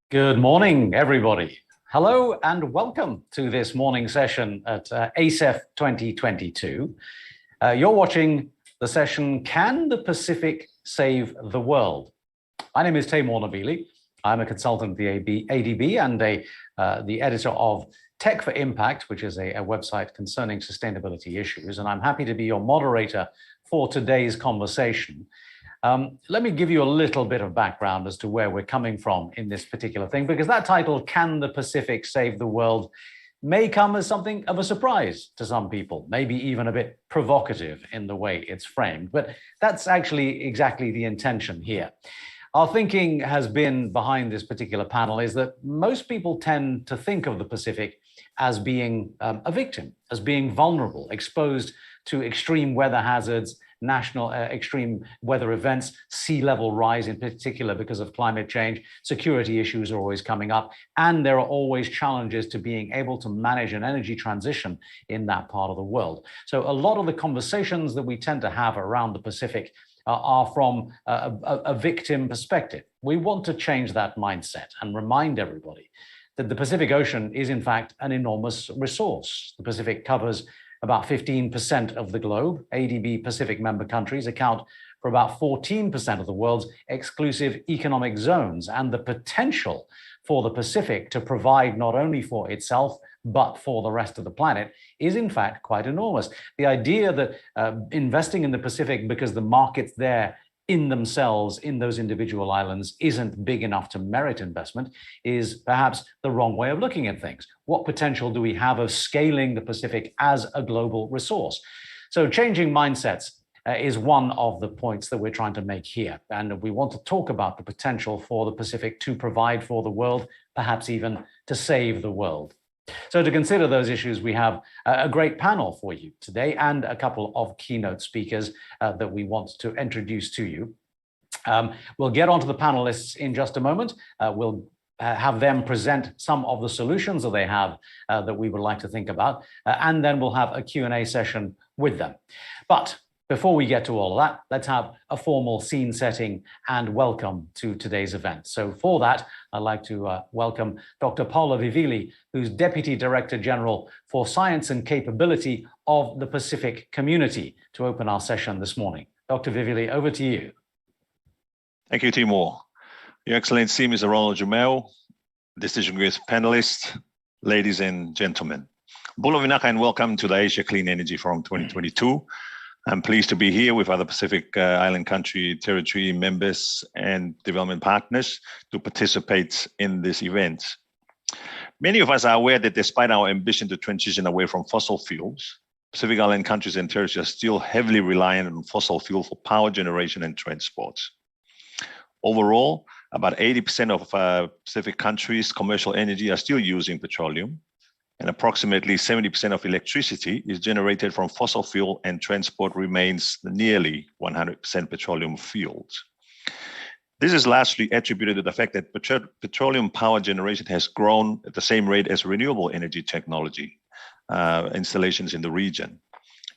Good morning, everybody. Hello and welcome to this morning session at ACEF 2022. You're watching the session, Can the Pacific Save the World? My name is Taimur Nabili. I'm a consultant at the ADB and the editor of Tech for Impact, which is a website concerning sustainability issues. And I'm happy to be your moderator for today's conversation. Let me give you a little bit of background as to where we're coming from in this particular thing, because that title, Can the Pacific Save the World, may come as something of a surprise to some people, maybe even a bit provocative in the way it's framed, but that's actually exactly the intention here. Our thinking has been behind this particular panel is that most people tend to think of the Pacific as being a victim, as being vulnerable, exposed to extreme weather hazards, national extreme weather events, sea level rise in particular because of climate change, security issues are always coming up, and there are always challenges to being able to manage an energy transition in that part of the world. So a lot of the conversations that we tend to have around the Pacific are from a victim perspective. We want to change that mindset and remind everybody that the Pacific Ocean is in fact an enormous resource. The Pacific covers about 15% of the globe. ADB Pacific member countries account for about 14% of the world's exclusive economic zones, and the potential for the Pacific to provide not only for itself, but for the rest of the planet is in fact quite enormous. The idea that investing in the Pacific because the markets there in themselves, in those individual islands, isn't big enough to merit investment is perhaps the wrong way of looking at things. What potential do we have of scaling the Pacific as a global resource? So changing mindsets is one of the points that we're trying to make here. And we want to talk about the potential for the Pacific to provide for the world, perhaps even to save the world. So to consider those issues, we have a great panel for you today and a couple of keynote speakers that we want to introduce to you. We'll get onto the panelists in just a moment. We'll have them present some of the solutions that they have that we would like to think about, and then we'll have a Q&A session with them. But before we get to all of that, let's have a formal scene setting and welcome to today's event. So for that, I'd like to welcome Dr. Paula Vivili, who's Deputy Director General for Science and Capability of the Pacific Community, to open our session this morning. Dr. Vivili, over to you. Thank you, Timur. Your Excellency, Mr. Ronald Jumel, distinguished panelists, ladies and gentlemen. Bula vinaka and welcome to the Asia Clean Energy Forum 2022. I'm pleased to be here with other Pacific Island country territory members and development partners to participate in this event. Many of us are aware that despite our ambition to transition away from fossil fuels, Pacific Island countries and territories are still heavily reliant on fossil fuel for power generation and transport. Overall, about 80% of Pacific countries' commercial energy are still using petroleum, and approximately 70% of electricity is generated from fossil fuel, and transport remains nearly 100% petroleum fueled. This is largely attributed to the fact that petroleum power generation has grown at the same rate as renewable energy technology installations in the region.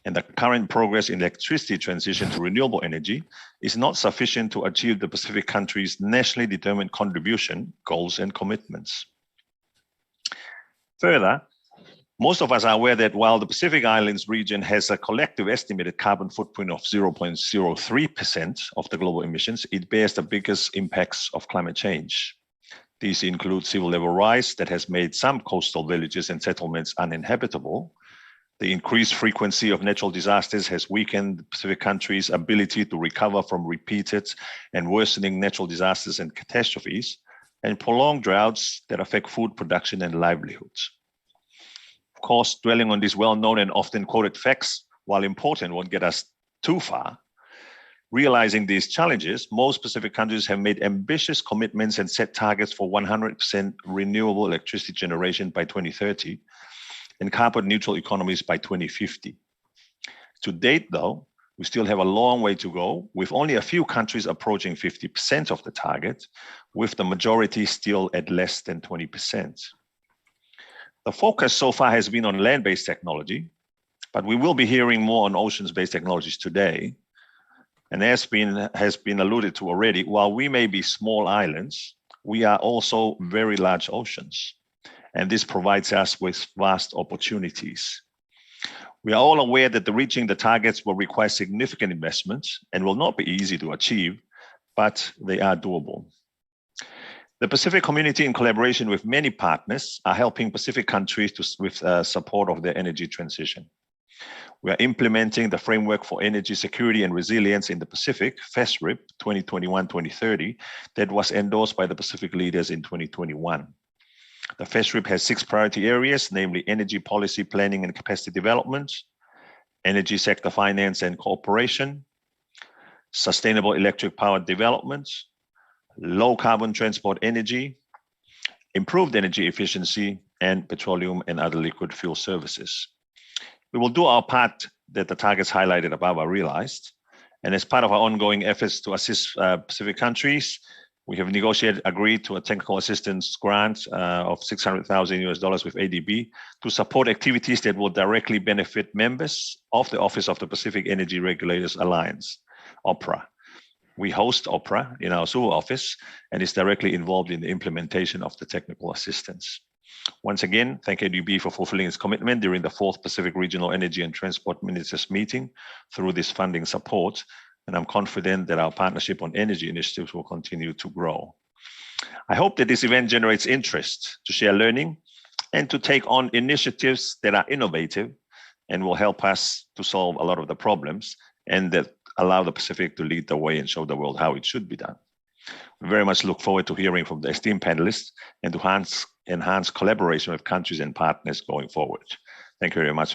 And the current progress in electricity transition to renewable energy is not sufficient to achieve the Pacific countries' nationally determined contribution, goals, and commitments. Further, most of us are aware that while the Pacific Islands region has a collective estimated carbon footprint of 0.03% of the global emissions, it bears the biggest impacts of climate change. These include sea level rise that has made some coastal villages and settlements uninhabitable. The increased frequency of natural disasters has weakened the Pacific countries' ability to recover from repeated and worsening natural disasters and catastrophes, and prolonged droughts that affect food production and livelihoods. Of course, dwelling on these well-known and often quoted facts, while important, won't get us too far. Realizing these challenges, most Pacific countries have made ambitious commitments and set targets for 100% renewable electricity generation by 2030 and carbon neutral economies by 2050. To date, though, we still have a long way to go, with only a few countries approaching 50% of the target, with the majority still at less than 20%. The focus so far has been on land-based technology, but we will be hearing more on oceans-based technologies today. And as has been alluded to already, while we may be small islands, we are also very large oceans, and this provides us with vast opportunities. We are all aware that reaching the targets will require significant investments and will not be easy to achieve, but they are doable. The Pacific community, in collaboration with many partners, are helping Pacific countries with support of their energy transition. We are implementing the Framework for Energy Security and Resilience in the Pacific, FESRIP 2021-2030, that was endorsed by the Pacific leaders in 2021. The FESRIP has 6 priority areas, namely energy policy planning and capacity development, energy sector finance and cooperation, sustainable electric power development, low carbon transport energy, improved energy efficiency, and petroleum and other liquid fuel services. We will do our part that the targets highlighted above are realized. And as part of our ongoing efforts to assist Pacific countries, we have agreed to a technical assistance grant of $600,000 with ADB to support activities that will directly benefit members of the Office of the Pacific Energy Regulators Alliance, OPRA. We host OPRA in our Seoul office and is directly involved in the implementation of the technical assistance. Once again, thank ADB for fulfilling its commitment during the 4th Pacific Regional Energy and Transport Ministers meeting through this funding support. And I'm confident that our partnership on energy initiatives will continue to grow. I hope that this event generates interest to share learning and to take on initiatives that are innovative and will help us to solve a lot of the problems and that allow the Pacific to lead the way and show the world how it should be done. We very much look forward to hearing from the esteemed panelists and to enhance collaboration with countries and partners going forward. Thank you very much.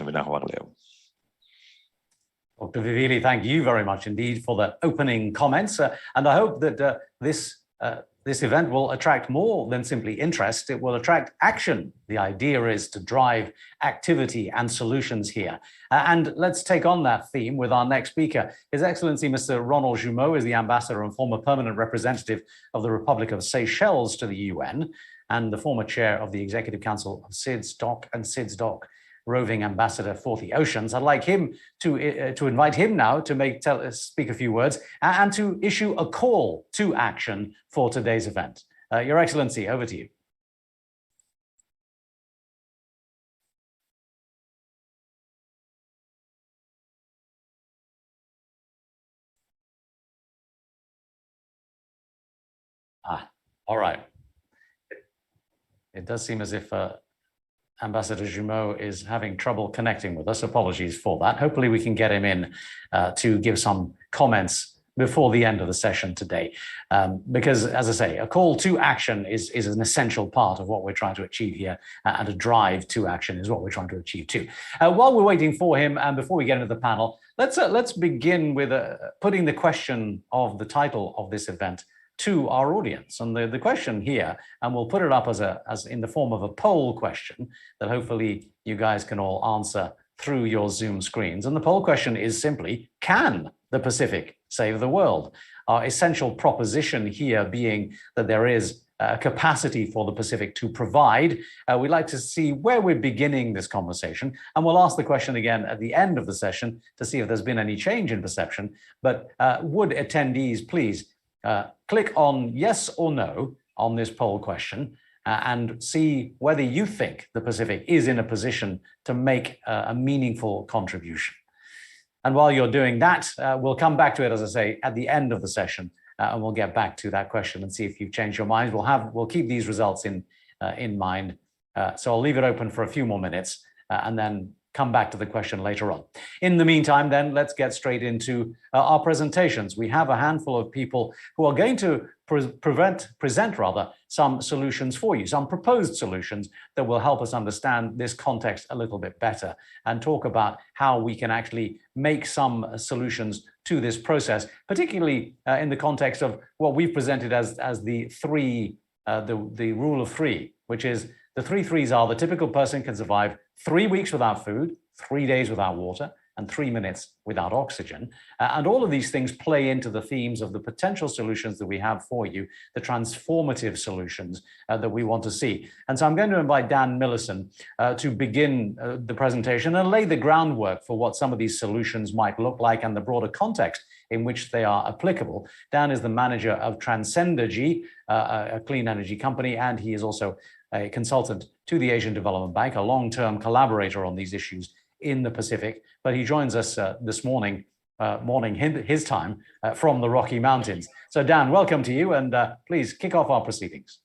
Dr. Vivili, thank you very much indeed for the opening comments. And I hope that this event will attract more than simply interest. It will attract action. The idea is to drive activity and solutions here. And let's take on that theme with our next speaker. His Excellency, Mr. Ronald Jumeau, is the ambassador and former permanent representative of the Republic of Seychelles to the UN and the former chair of the Executive Council of SIDS-DOC and SIDS-DOC, roving ambassador for the oceans. I'd like him to invite him now to speak a few words and to issue a call to action for today's event. Your Excellency, over to you. All right. It does seem as if Ambassador Jumeau is having trouble connecting with us. Apologies for that. Hopefully we can get him in to give some comments before the end of the session today. Because, as I say, a call to action is an essential part of what we're trying to achieve here, and a drive to action is what we're trying to achieve too. While we're waiting for him, and before we get into the panel, let's begin with putting the question of the title of this event to our audience. And the question here, and we'll put it up as in the form of a poll question that hopefully you guys can all answer through your Zoom screens. And the poll question is simply, can the Pacific save the world? Our essential proposition here being that there is a capacity for the Pacific to provide. We'd like to see where we're beginning this conversation. And we'll ask the question again at the end of the session to see if there's been any change in perception. But would attendees please click on yes or no on this poll question and see whether you think the Pacific is in a position to make a meaningful contribution. And while you're doing that, we'll come back to it, as I say, at the end of the session, and we'll get back to that question and see if you've changed your minds. We'll keep these results in mind. So I'll leave it open for a few more minutes and then come back to the question later on. In the meantime, then, let's get straight into our presentations. We have a handful of people who are going to present some solutions for you, some proposed solutions that will help us understand this context a little bit better and talk about how we can actually make some solutions to this process, particularly in the context of what we've presented as the rule of three, which is the 3 threes are: the typical person can survive 3 weeks without food, 3 days without water, and 3 minutes without oxygen. And all of these things play into the themes of the potential solutions that we have for you, the transformative solutions that we want to see. And so I'm going to invite Dan Millison to begin the presentation and lay the groundwork for what some of these solutions might look like and the broader context in which they are applicable. Dan is the manager of Transcendergy, a clean energy company, and he is also a consultant to the Asian Development Bank, a long-term collaborator on these issues in the Pacific. But he joins us this morning his time from the Rocky Mountains. So Dan, welcome to you, and please kick off our proceedings.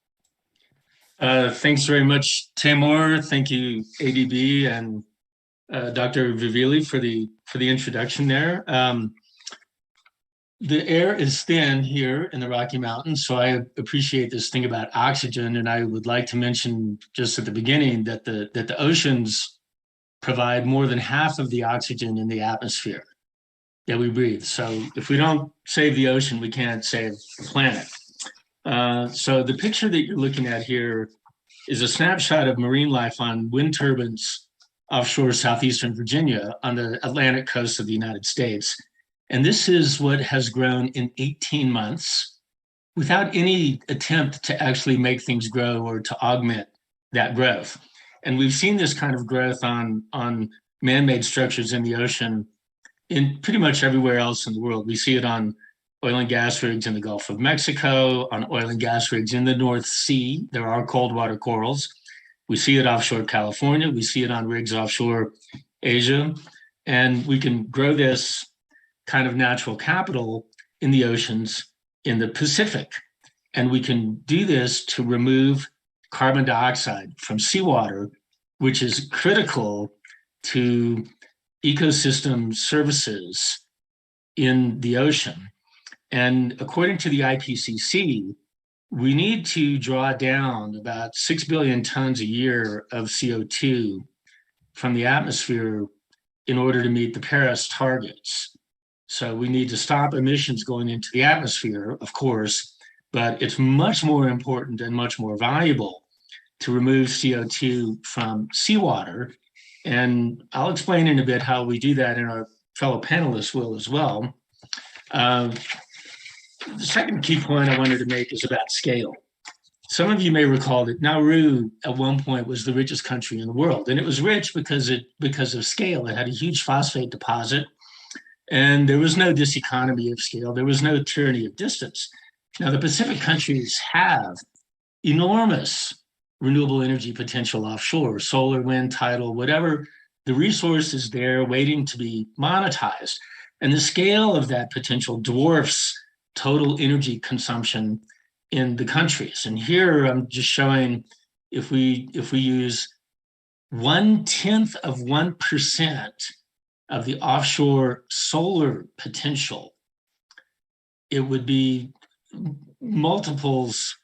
Thanks very much, Timur. Thank you, ADB and Dr. Vivili for the introduction there. The air is thin here in the Rocky Mountains, so I appreciate this thing about oxygen. And I would like to mention just at the beginning that the oceans provide more than half of the oxygen in the atmosphere that we breathe. So if we don't save the ocean, we can't save the planet. So the picture that you're looking at here is a snapshot of marine life on wind turbines offshore southeastern Virginia on the Atlantic coast of the United States. And this is what has grown in 18 months without any attempt to actually make things grow or to augment that growth. And we've seen this kind of growth on man-made structures in the ocean in pretty much everywhere else in the world. We see it on oil and gas rigs in the Gulf of Mexico, on oil and gas rigs in the North Sea. There are cold water corals. We see it offshore California. We see it on rigs offshore Asia. And we can grow this kind of natural capital in the oceans in the Pacific. And we can do this to remove carbon dioxide from seawater, which is critical to ecosystem services in the ocean. And according to the IPCC, we need to draw down about 6 billion tons a year of CO2 from the atmosphere in order to meet the Paris targets. So we need to stop emissions going into the atmosphere, of course, but it's much more important and much more valuable to remove CO2 from seawater. And I'll explain in a bit how we do that, and our fellow panelists will as well. The second key point I wanted to make is about scale. Some of you may recall that Nauru at one point was the richest country in the world, and it was rich because of scale. It had a huge phosphate deposit, and there was no diseconomy of scale. There was no tyranny of distance. Now, the Pacific countries have enormous renewable energy potential offshore, solar, wind, tidal, whatever. The resource is there waiting to be monetized. And the scale of that potential dwarfs total energy consumption in the countries. And here I'm just showing if we use 0.1% of the offshore solar potential, it would be multiples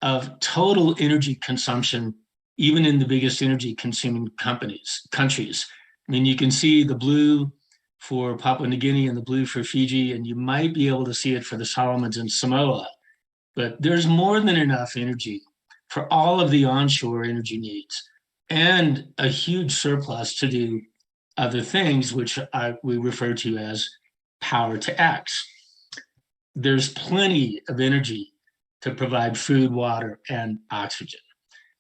of total energy consumption, even in the biggest energy consuming countries. I mean, you can see the blue for Papua New Guinea and the blue for Fiji, and you might be able to see it for the Solomons and Samoa. But there's more than enough energy for all of the onshore energy needs and a huge surplus to do other things, which we refer to as power to X. There's plenty of energy to provide food, water, and oxygen.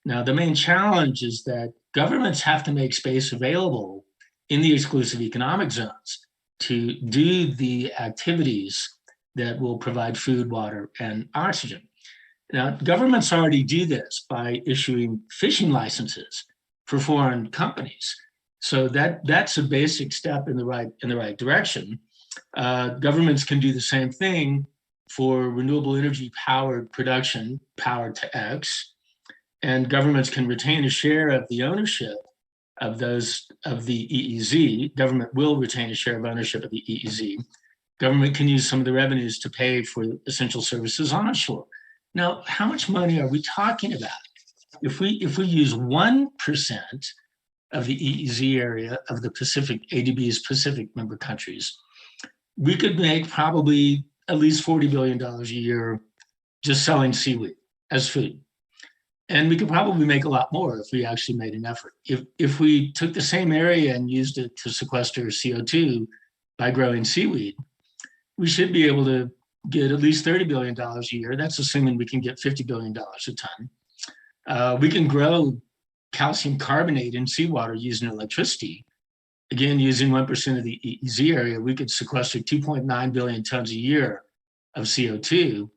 Now, the main challenge is that governments have to make space available in the exclusive economic zones to do the activities that will provide food, water, and oxygen. Now, governments already do this by issuing fishing licenses for foreign companies. So that's a basic step in the right direction. Governments can do the same thing for renewable energy powered production, power to X, and governments can retain a share of the ownership of the EEZ. Government will retain a share of ownership of the EEZ. Government can use some of the revenues to pay for essential services onshore. Now, how much money are we talking about? If we use 1% of the EEZ area of the Pacific, ADB's Pacific member countries, we could make probably at least $40 billion a year just selling seaweed as food. And we could probably make a lot more if we actually made an effort. If we took the same area and used it to sequester CO2 by growing seaweed, we should be able to get at least $30 billion a year. That's assuming we can get $50 billion a ton. We can grow calcium carbonate in seawater using electricity. Again, using 1% of the EEZ area, we could sequester 2.9 billion tons a year of CO2.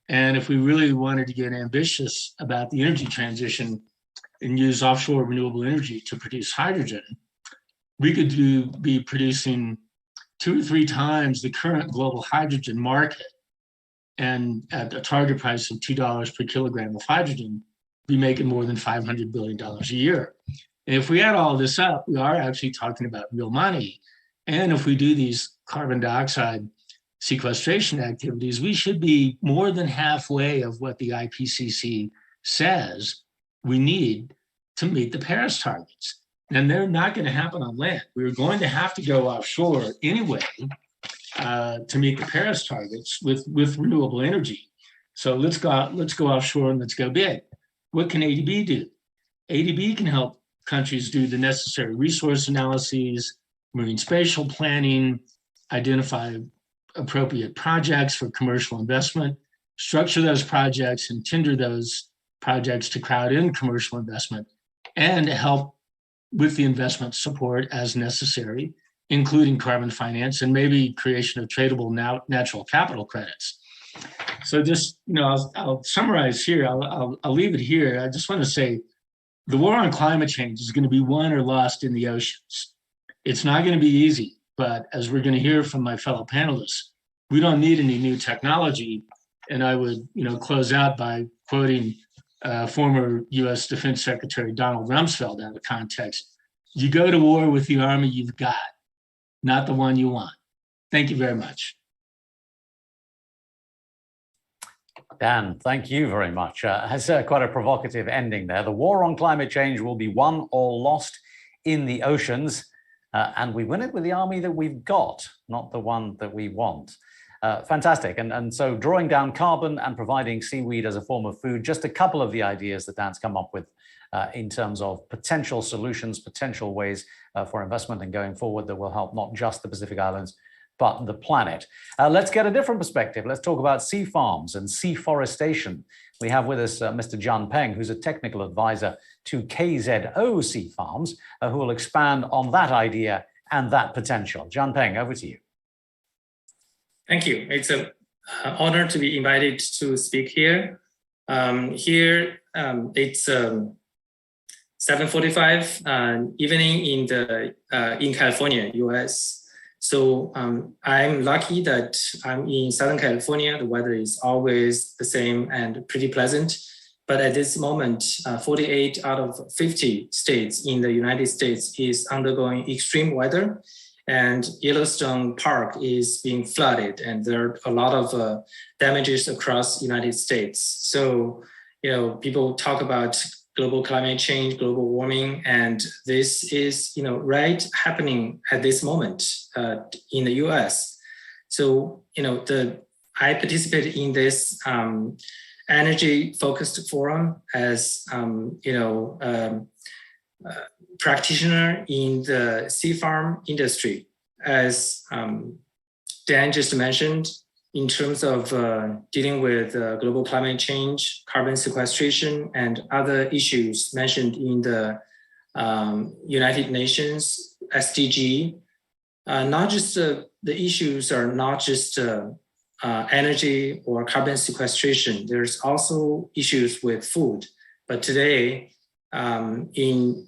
And if we really wanted to get ambitious about the energy transition and use offshore renewable energy to produce hydrogen, we could be producing 2 or 3 times the current global hydrogen market, and at a target price of $2 per kilogram of hydrogen, be making more than $500 billion a year. And if we add all this up, we are actually talking about real money. And if we do these carbon dioxide sequestration activities, we should be more than halfway of what the IPCC says we need to meet the Paris targets. And they're not going to happen on land. We're going to have to go offshore anyway to meet the Paris targets with renewable energy. So let's go offshore and let's go big. What can ADB do? ADB can help countries do the necessary resource analyses, marine spatial planning, identify appropriate projects for commercial investment, structure those projects and tender those projects to crowd in commercial investment, and help with the investment support as necessary, including carbon finance and maybe creation of tradable natural capital credits. So just, I'll summarize here. I'll leave it here. I just want to say the war on climate change is going to be won or lost in the oceans. It's not going to be easy, but as we're going to hear from my fellow panelists, we don't need any new technology. And I would, close out by quoting former U.S. Defense Secretary Donald Rumsfeld out of context. You go to war with the army you've got, not the one you want. Thank you very much. Dan, thank you very much. That's quite a provocative ending there. The war on climate change will be won or lost in the oceans, and we win it with the army that we've got, not the one that we want. Fantastic. And so drawing down carbon and providing seaweed as a form of food, just a couple of the ideas that Dan's come up with in terms of potential solutions, potential ways for investment and going forward that will help not just the Pacific Islands, but the planet. Let's get a different perspective. Let's talk about sea farms and seaforestation. We have with us Mr. Jian Peng, who's a technical advisor to KZO Sea Farms, who will expand on that idea and that potential. Jian Peng, over to you. Thank you. It's an honor to be invited to speak here. It's 7:45 evening in California, US. So I'm lucky that I'm in Southern California. The weather is always the same and pretty pleasant. But at this moment, 48 out of 50 states in the United States is undergoing extreme weather. And Yellowstone Park is being flooded, and there are a lot of damages across the United States. So, people talk about global climate change, global warming, and this is, right happening at this moment in the US. So, I participated in this energy-focused forum as, practitioner in the sea farm industry. As Dan just mentioned, in terms of dealing with global climate change, carbon sequestration, and other issues mentioned in the United Nations SDG, not just the issues are not just energy or carbon sequestration. There's also issues with food. But today, in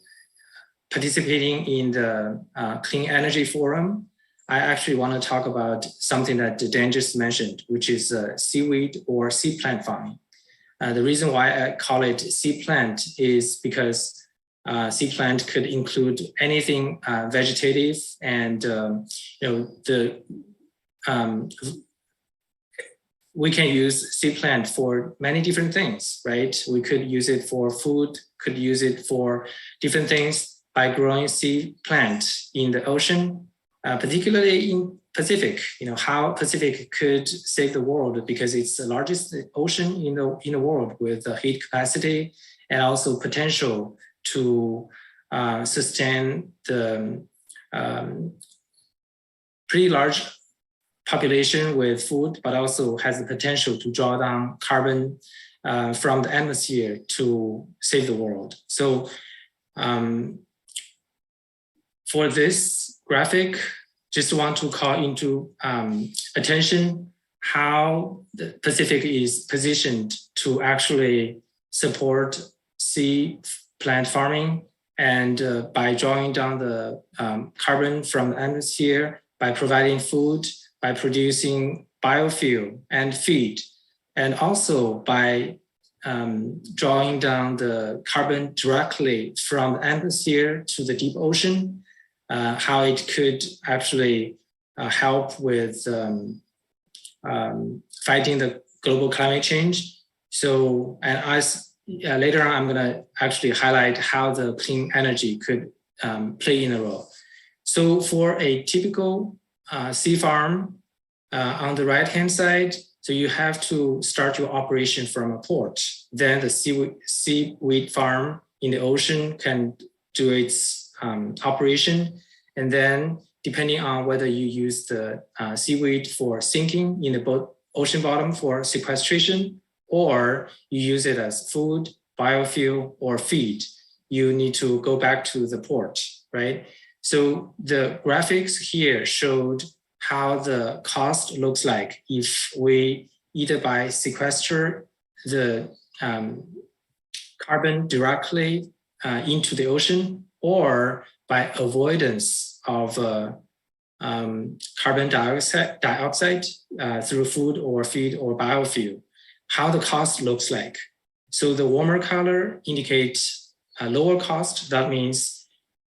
participating in the Clean Energy Forum, I actually want to talk about something that Dan just mentioned, which is seaweed or sea plant farming. The reason why I call it sea plant is because sea plant could include anything vegetative, and we can use sea plant for many different things, right? We could use it for food, could use it for different things by growing sea plant in the ocean, particularly in Pacific. How Pacific could save the world because it's the largest ocean in the world with heat capacity and also potential to sustain the pretty large population with food, but also has the potential to draw down carbon from the atmosphere to save the world. So for this graphic, just want to call into attention how the Pacific is positioned to actually support sea plant farming, and by drawing down the carbon from the atmosphere, by providing food, by producing biofuel and feed, and also by drawing down the carbon directly from the atmosphere to the deep ocean, how it could actually help with fighting the global climate change. So, and as later on, I'm going to actually highlight how the clean energy could play in a role. So for a typical sea farm, on the right-hand side, so you have to start your operation from a port. Then the seaweed farm in the ocean can do its operation. And then depending on whether you use the seaweed for sinking in the ocean bottom for sequestration, or you use it as food, biofuel, or feed, you need to go back to the port, right? So the graphics here showed how the cost looks like if we either by sequester the carbon directly into the ocean, or by avoidance of carbon dioxide through food or feed or biofuel, how the cost looks like. So the warmer color indicates a lower cost. That means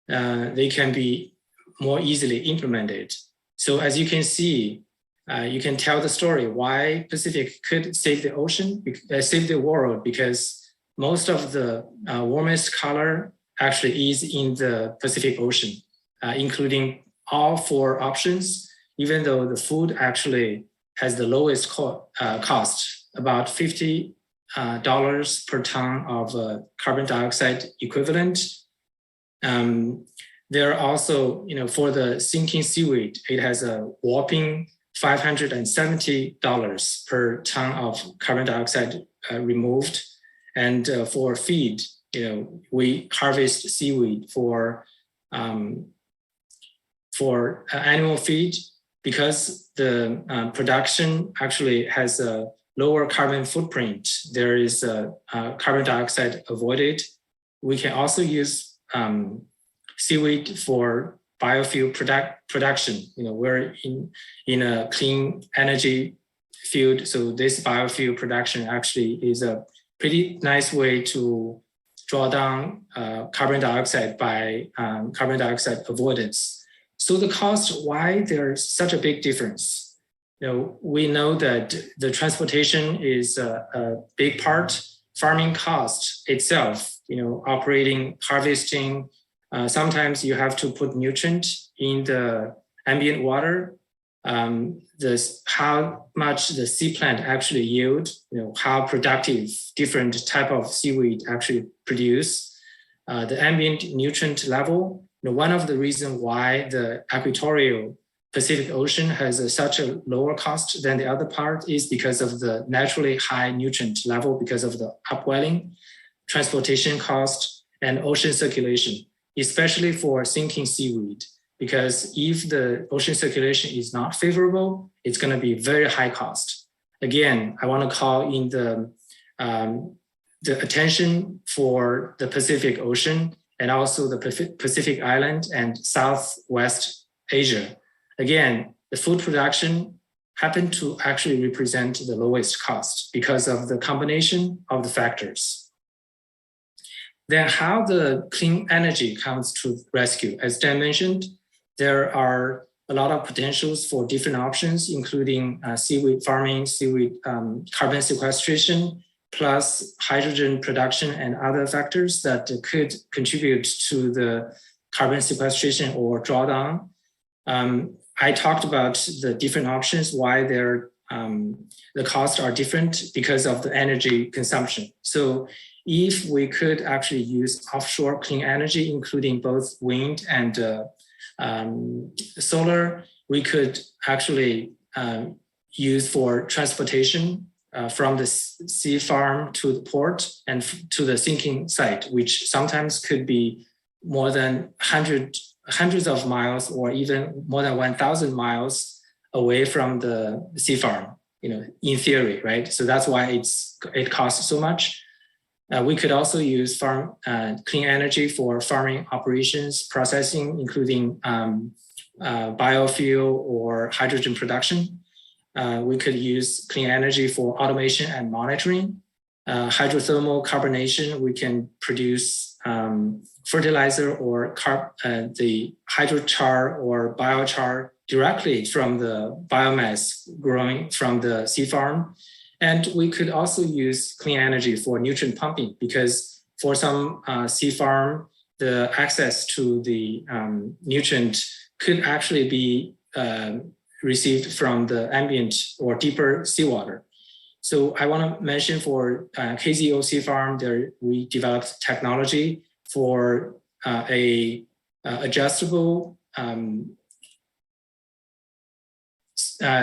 they can be more easily implemented. So as you can see, you can tell the story why Pacific could save the ocean, save the world, because most of the warmest color actually is in the Pacific Ocean, including all 4 options, even though the food actually has the lowest cost, about $50 per ton of carbon dioxide equivalent. There are also, for the sinking seaweed, it has a whopping $570 per ton of carbon dioxide removed. And for feed, we harvest seaweed for animal feed, because the production actually has a lower carbon footprint. There is carbon dioxide avoided. We can also use seaweed for biofuel production. We're in a clean energy field, so this biofuel production actually is a pretty nice way to draw down carbon dioxide by carbon dioxide avoidance. So the cost, why there's such a big difference? We know that the transportation is a big part. Farming cost itself, operating, harvesting, sometimes you have to put nutrient in the ambient water. How much the sea plant actually yield, how productive different type of seaweed actually produce, the ambient nutrient level. One of the reasons why the equatorial Pacific Ocean has such a lower cost than the other part is because of the naturally high nutrient level, because of the upwelling, transportation cost, and ocean circulation, especially for sinking seaweed. Because if the ocean circulation is not favorable, it's going to be very high cost. Again, I want to call in the attention for the Pacific Ocean and also the Pacific Island and Southwest Asia. Again, the food production happened to actually represent the lowest cost because of the combination of the factors. Then how the clean energy comes to rescue. As Dan mentioned, there are a lot of potentials for different options, including seaweed farming, seaweed carbon sequestration, plus hydrogen production and other factors that could contribute to the carbon sequestration or drawdown. I talked about the different options, why the costs are different because of the energy consumption. So if we could actually use offshore clean energy, including both wind and solar, we could actually use for transportation from the sea farm to the port and to the sinking site, which sometimes could be more than hundreds of miles or even more than 1,000 miles away from the sea farm, in theory, right? So that's why it costs so much. We could also use clean energy for farming operations, processing, including biofuel or hydrogen production. We could use clean energy for automation and monitoring. Hydrothermal carbonation, we can produce fertilizer or the hydrochar or biochar directly from the biomass growing from the sea farm. And we could also use clean energy for nutrient pumping, because for some sea farm, the access to the nutrient could actually be received from the ambient or deeper seawater. So I want to mention for KZO Sea Farm, we developed technology for a adjustable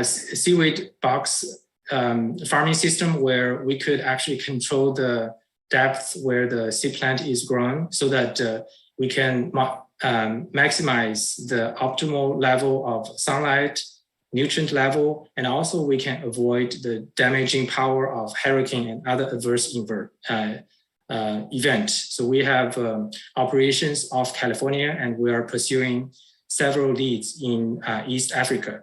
seaweed box farming system, where we could actually control the depth where the sea plant is growing, so that we can maximize the optimal level of sunlight, nutrient level, and also we can avoid the damaging power of hurricane and other adverse event. So we have operations off California, and we are pursuing several leads in East Africa.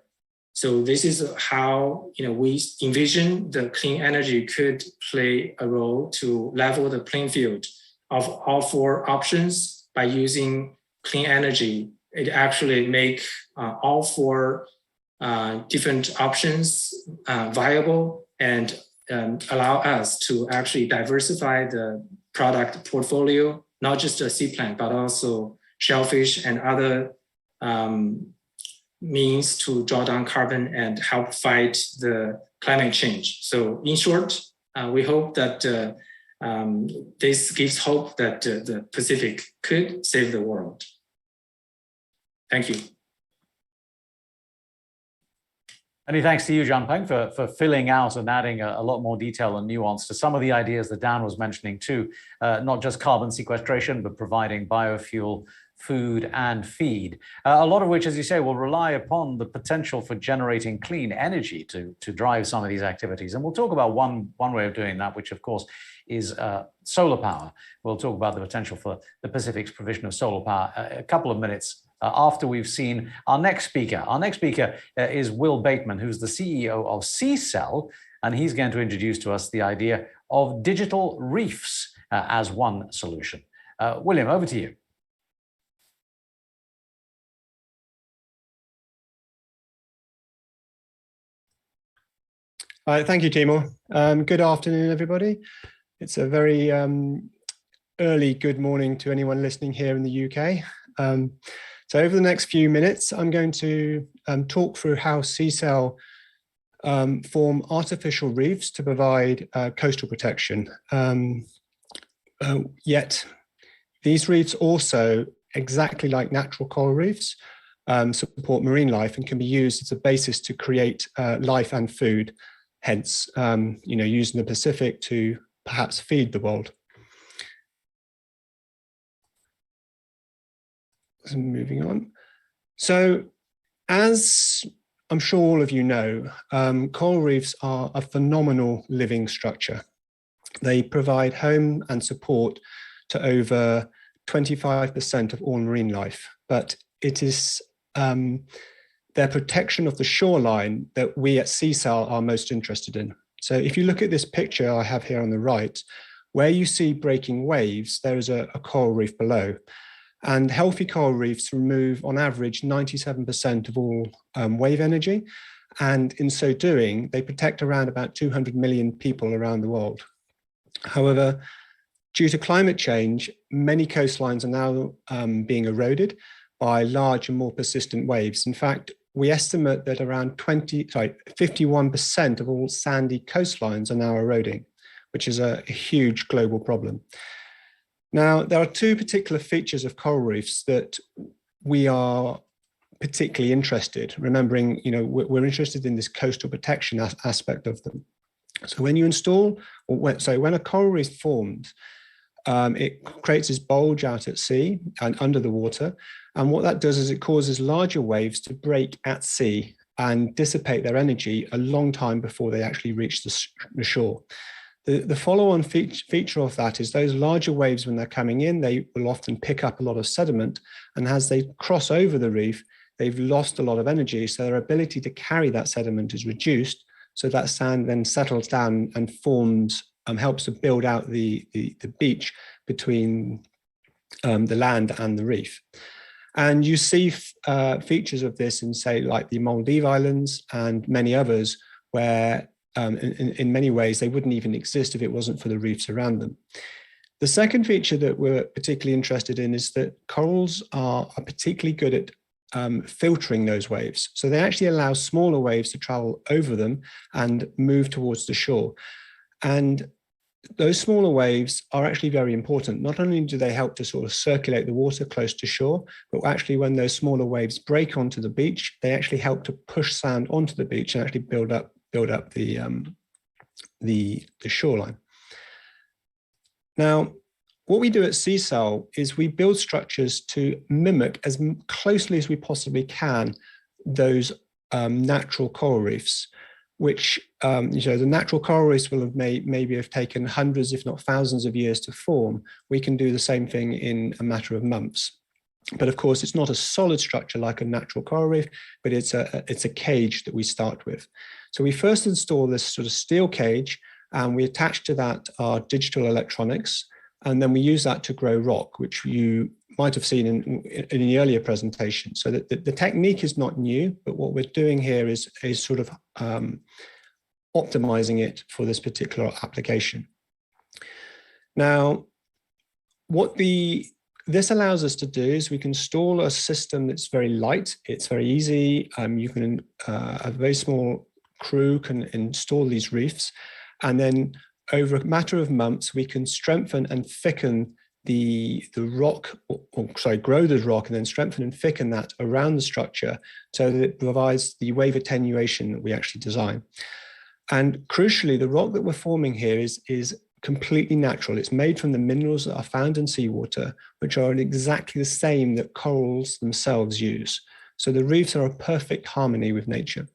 So this is how we envision the clean energy could play a role to level the playing field of all four options. By using clean energy, it actually make all four different options viable, and allow us to actually diversify the product portfolio, not just a sea plant, but also shellfish and other means to draw down carbon and help fight the climate change. So in short, we hope that this gives hope that the Pacific could save the world. Thank you. Many thanks to you, Jianpeng, for filling out and adding a lot more detail and nuance to some of the ideas that Dan was mentioning too, not just carbon sequestration, but providing biofuel, food and feed, a lot of which, as you say, will rely upon the potential for generating clean energy to drive some of these activities. And we'll talk about one way of doing that, which of course is solar power. We'll talk about the potential for the Pacific's provision of solar power a couple of minutes after we've seen our next speaker. Our next speaker is Will Bateman, who's the CEO of CCell, and he's going to introduce to us the idea of digital reefs as one solution. William, over to you. Thank you, Timur. Good afternoon, everybody. It's a very early good morning to anyone listening here in the UK. So over the next few minutes, I'm going to talk through how CCell form artificial reefs to provide coastal protection. Yet these reefs also, exactly like natural coral reefs, support marine life and can be used as a basis to create life and food. Hence, using the Pacific to perhaps feed the world. So moving on. So, as I'm sure all of you know, coral reefs are a phenomenal living structure. They provide home and support to over 25% of all marine life, but it is their protection of the shoreline that we at CCell are most interested in. So if you look at this picture I have here on the right, where you see breaking waves, there is a coral reef below. And healthy coral reefs remove, on average, 97% of all wave energy. And in so doing, they protect around about 200 million people around the world. However, due to climate change, many coastlines are now being eroded by large and more persistent waves. In fact, we estimate that around 51% of all sandy coastlines are now eroding, which is a huge global problem. Now, there are two particular features of coral reefs that we are particularly interested, remembering, we're interested in this coastal protection aspect of them. So when you install, when a coral reef formed, it creates this bulge out at sea and under the water. And what that does is it causes larger waves to break at sea and dissipate their energy a long time before they actually reach the shore. The follow-on feature of that is those larger waves, when they're coming in, they will often pick up a lot of sediment. And as they cross over the reef, they've lost a lot of energy. So their ability to carry that sediment is reduced. So that sand then settles down and forms, helps to build out the beach between the land and the reef. And you see features of this in, say, like the Maldives Islands and many others, where in many ways they wouldn't even exist if it wasn't for the reefs around them. The second feature that we're particularly interested in is that corals are particularly good at filtering those waves. So they actually allow smaller waves to travel over them and move towards the shore. And those smaller waves are actually very important. Not only do they help to sort of circulate the water close to shore, but actually when those smaller waves break onto the beach, they actually help to push sand onto the beach and actually build up the shoreline. Now, what we do at Seacell is we build structures to mimic as closely as we possibly can those natural coral reefs, which the natural coral reefs will have maybe have taken hundreds, if not thousands of years to form. We can do the same thing in a matter of months. But of course, it's not a solid structure like a natural coral reef, but it's a cage that we start with. So we first install this sort of steel cage, and we attach to that our digital electronics, and then we use that to grow rock, which you might have seen in the earlier presentation. So that the technique is not new, but what we're doing here is sort of optimizing it for this particular application. Now, what this allows us to do is we can install a system that's very light. It's very easy. You can a very small crew can install these reefs, and then over a matter of months, we can strengthen and thicken the rock, grow the rock and then strengthen and thicken that around the structure so that it provides the wave attenuation that we actually design. And crucially, the rock that we're forming here is completely natural. It's made from the minerals that are found in seawater, which are exactly the same that corals themselves use. So the reefs are a perfect harmony with nature.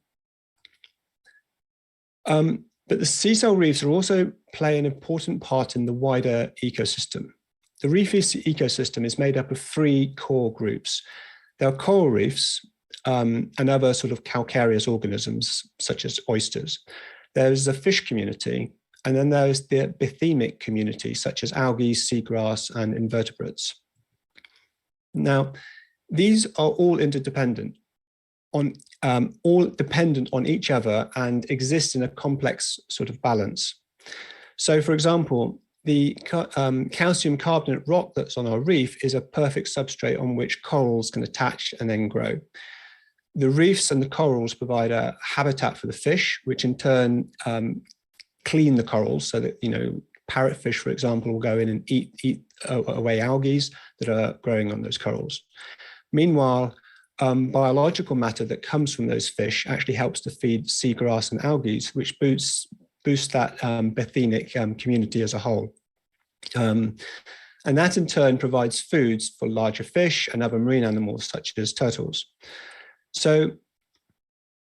But the Seacell reefs also play an important part in the wider ecosystem. The reef ecosystem is made up of three core groups. There are coral reefs and other sort of calcareous organisms, such as oysters. There's a fish community, and then there's the benthenic community, such as algae, seagrass, and invertebrates. Now, these are all interdependent, all dependent on each other and exist in a complex sort of balance. So, for example, the calcium carbonate rock that's on our reef is a perfect substrate on which corals can attach and then grow. The reefs and the corals provide a habitat for the fish, which in turn clean the corals so that, parrotfish, for example, will go in and eat away algae that are growing on those corals. Meanwhile, biological matter that comes from those fish actually helps to feed seagrass and algae, which boosts that benthenic community as a whole. And that in turn provides foods for larger fish and other marine animals such as turtles. So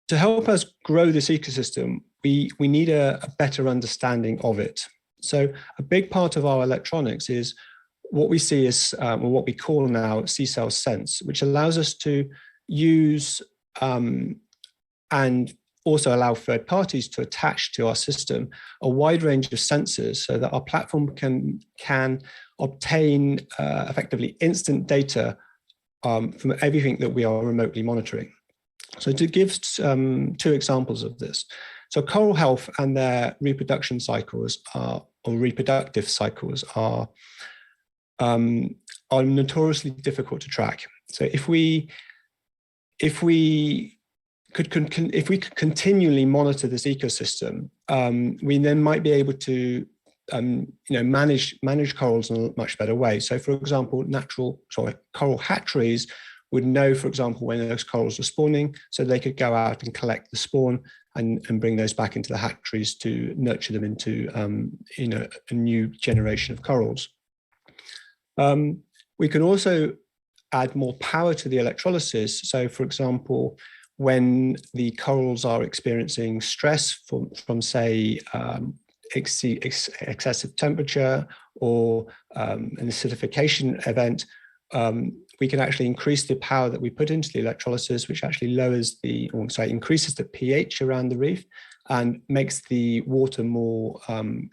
to help us grow this ecosystem, we need a better understanding of it. So a big part of our electronics is what we see is, or what we call now Seacell Sense, which allows us to use and also allow third parties to attach to our system a wide range of sensors so that our platform can obtain effectively instant data from everything that we are remotely monitoring. So to give two examples of this. So coral health and their reproduction cycles or reproductive cycles are notoriously difficult to track. So if we could continually monitor this ecosystem, we then might be able to manage corals in a much better way. So, for example, coral hatcheries would know, for example, when those corals are spawning, so they could go out and collect the spawn and bring those back into the hatcheries to nurture them into a new generation of corals. We can also add more power to the electrolysis. So, for example, when the corals are experiencing stress from say, excessive temperature or an acidification event, we can actually increase the power that we put into the electrolysis, which actually increases the pH around the reef and makes the water more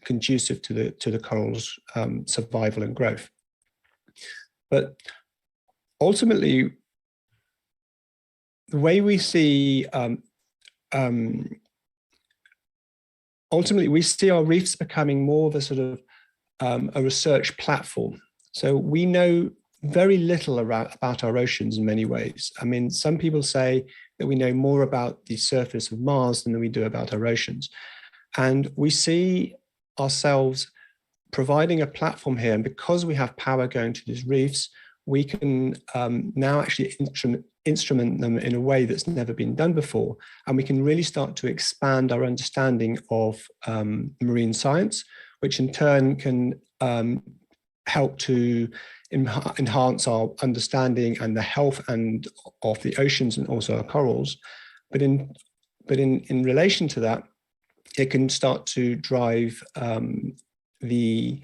conducive to the corals' survival and growth. But ultimately, the way we see we see our reefs becoming more of a sort of a research platform. So we know very little about our oceans in many ways. I mean, some people say that we know more about the surface of Mars than we do about our oceans. And we see ourselves providing a platform here. And because we have power going to these reefs, we can now actually instrument them in a way that's never been done before. And we can really start to expand our understanding of marine science, which in turn can help to enhance our understanding and the health of the oceans and also our corals. But in relation to that, it can start to drive the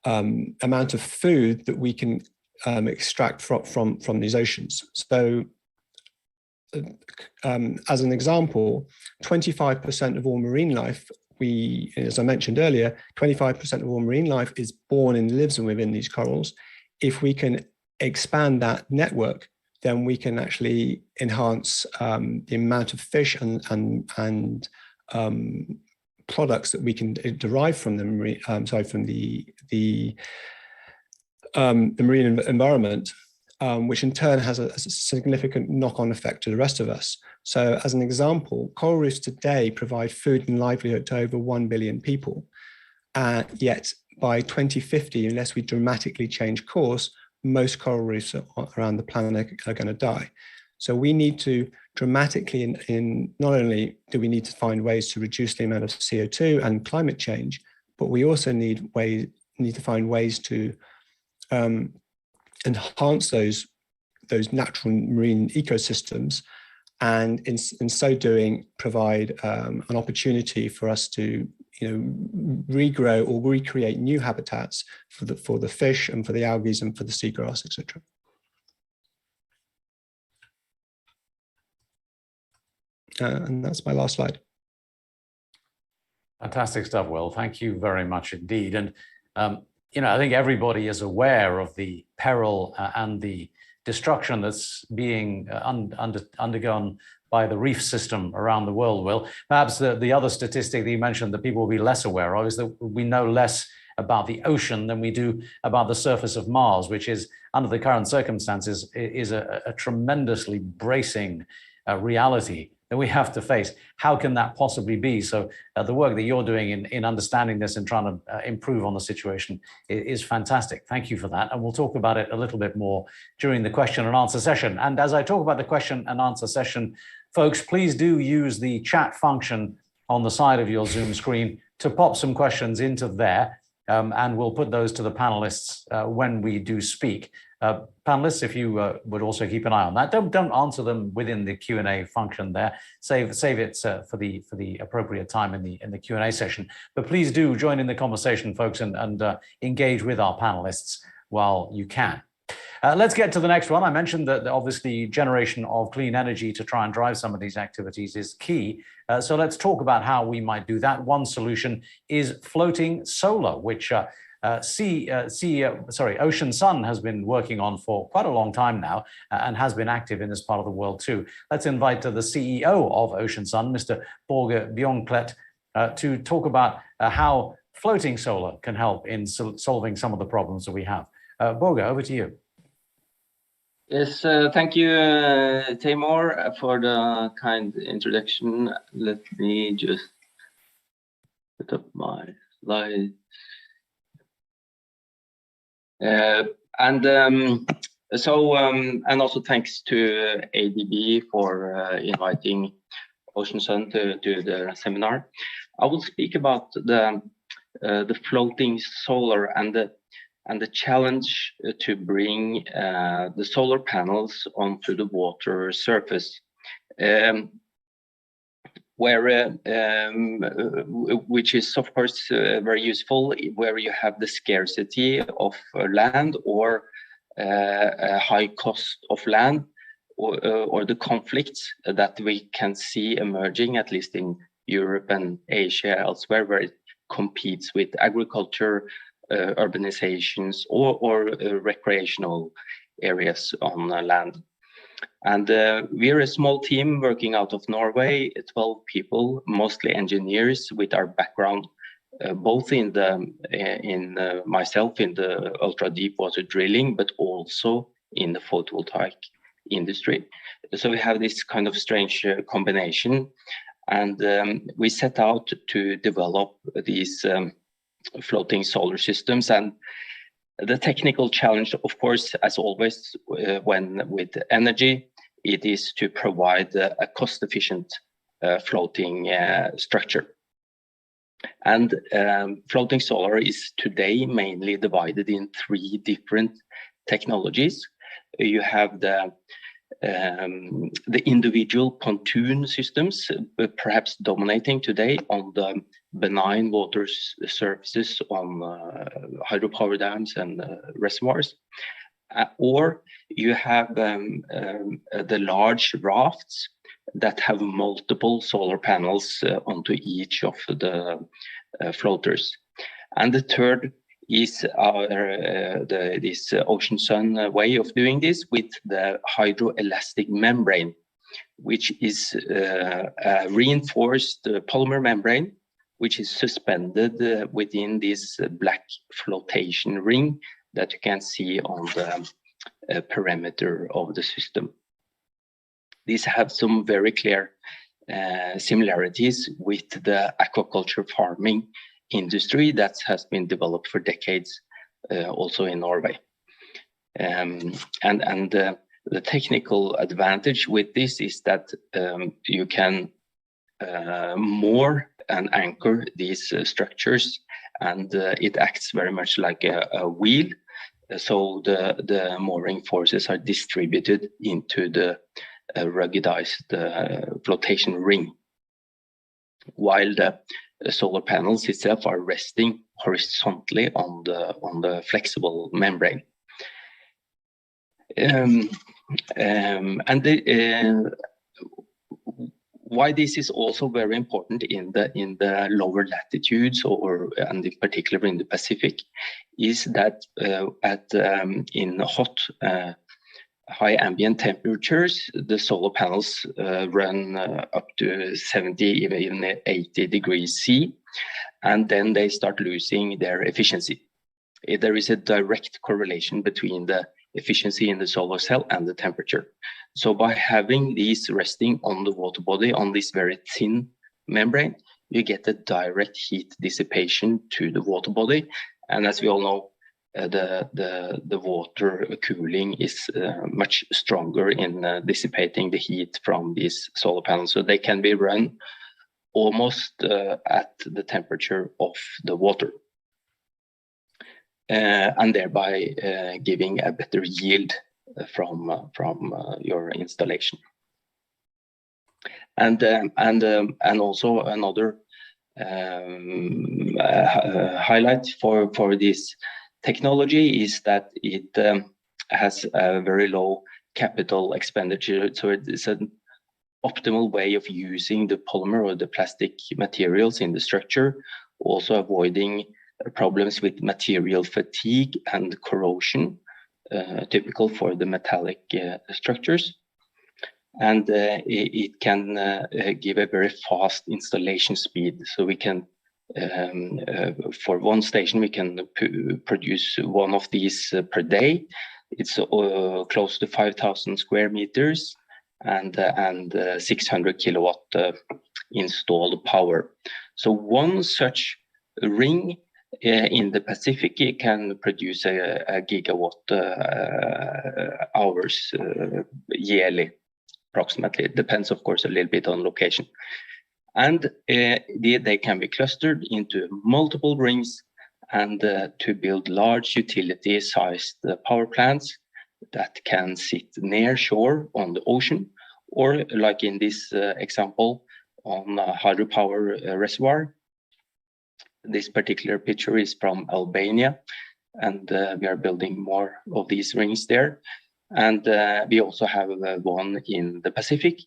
amount of food that we can extract from these oceans. So as an example, 25% of all marine life, as I mentioned earlier, 25% of all marine life is born and lives within these corals. If we can expand that network, then we can actually enhance the amount of fish and products that we can derive from the marine environment, which in turn has a significant knock-on effect to the rest of us. So as an example, coral reefs today provide food and livelihood to over 1 billion people. Yet by 2050, unless we dramatically change course, most coral reefs around the planet are going to die. So we need to dramatically, not only do we need to find ways to reduce the amount of CO2 and climate change, but we also need to find ways to enhance those natural marine ecosystems, and in so doing provide an opportunity for us to regrow or recreate new habitats for the fish and for the algae and for the seagrass, etc. And that's my last slide. Fantastic stuff, Will. Thank you very much indeed. And I think everybody is aware of the peril and the destruction that's being undergone by the reef system around the world, Will. Perhaps the other statistic that you mentioned that people will be less aware of is that we know less about the ocean than we do about the surface of Mars, which is, under the current circumstances, is a tremendously bracing reality that we have to face. How can that possibly be? So the work that you're doing in understanding this and trying to improve on the situation is fantastic. Thank you for that. And we'll talk about it a little bit more during the question and answer session. And as I talk about the question and answer session, folks, please do use the chat function on the side of your Zoom screen to pop some questions into there. And we'll put those to the panelists when we do speak. Panelists, if you would also keep an eye on that. Don't answer them within the Q&A function there. Save it for the appropriate time in the Q&A session. But please do join in the conversation, folks, and engage with our panelists while you can. Let's get to the next one. I mentioned that obviously generation of clean energy to try and drive some of these activities is key. So let's talk about how we might do that. One solution is floating solar, which Ocean Sun has been working on for quite a long time now and has been active in this part of the world too. Let's invite the CEO of Ocean Sun, Mr. Børge Bjørnklet, to talk about how floating solar can help in solving some of the problems that we have. Børge, over to you. Yes, thank you, Taimur, for the kind introduction. Let me just put up my slide. And also thanks to ADB for inviting Ocean Sun to the seminar. I will speak about the floating solar and the challenge to bring the solar panels onto the water surface, which is of course very useful where you have the scarcity of land or a high cost of land, or the conflicts that we can see emerging, at least in Europe and Asia elsewhere, where it competes with agriculture, urbanizations, or recreational areas on land. And we're a small team working out of Norway, 12 people, mostly engineers with our background, both in myself in the ultra deep water drilling, but also in the photovoltaic industry. So we have this kind of strange combination, and we set out to develop these floating solar systems. And the technical challenge, of course, as always, when with energy, it is to provide a cost-efficient floating structure. And floating solar is today mainly divided in 3 different technologies. You have the individual pontoon systems, perhaps dominating today on the benign water surfaces on hydropower dams and reservoirs. Or you have the large rafts that have multiple solar panels onto each of the floaters. And the third is this Ocean Sun way of doing this with the hydroelastic membrane, which is a reinforced polymer membrane, which is suspended within this black flotation ring that you can see on the perimeter of the system. These have some very clear similarities with the aquaculture farming industry that has been developed for decades, also in Norway. And the technical advantage with this is that you can moor and anchor these structures, and it acts very much like a wheel. So the mooring forces are distributed into the ruggedized flotation ring, while the solar panels itself are resting horizontally on the flexible membrane. Why this is also very important in the lower latitudes, and in particular in the Pacific, is that in hot high ambient temperatures, the solar panels run up to 70, even 80 degrees C, and then they start losing their efficiency. There is a direct correlation between the efficiency in the solar cell and the temperature. So by having these resting on the water body on this very thin membrane, you get a direct heat dissipation to the water body. And as we all know, the water cooling is much stronger in dissipating the heat from these solar panels. So they can be run almost at the temperature of the water, and thereby giving a better yield from your installation. And also another highlight for this technology is that it has a very low capital expenditure. So it's an optimal way of using the polymer or the plastic materials in the structure, also avoiding problems with material fatigue and corrosion, typical for the metallic structures. And it can give a very fast installation speed. So we can, for one station, we can produce one of these per day. It's close to 5,000 square meters and 600 kilowatt installed power. So one such ring in the Pacific can produce a gigawatt hours yearly, approximately. It depends, of course, a little bit on location. And they can be clustered into multiple rings and to build large utility-sized power plants that can sit near shore on the ocean, or like in this example, on a hydropower reservoir. This particular picture is from Albania, and we are building more of these rings there. And we also have one in the Pacific,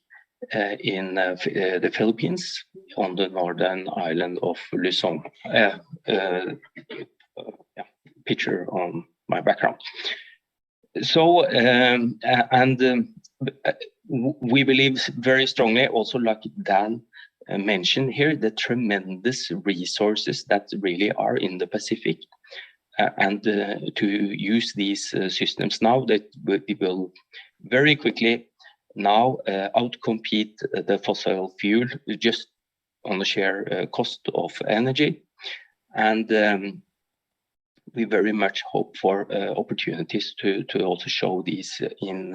in the Philippines, on the northern island of Luzon. Picture on my background. So, we believe very strongly, also like Dan mentioned here, the tremendous resources that really are in the Pacific, and to use these systems now, that we will very quickly now outcompete the fossil fuel just on the sheer cost of energy. And we very much hope for opportunities to also show these in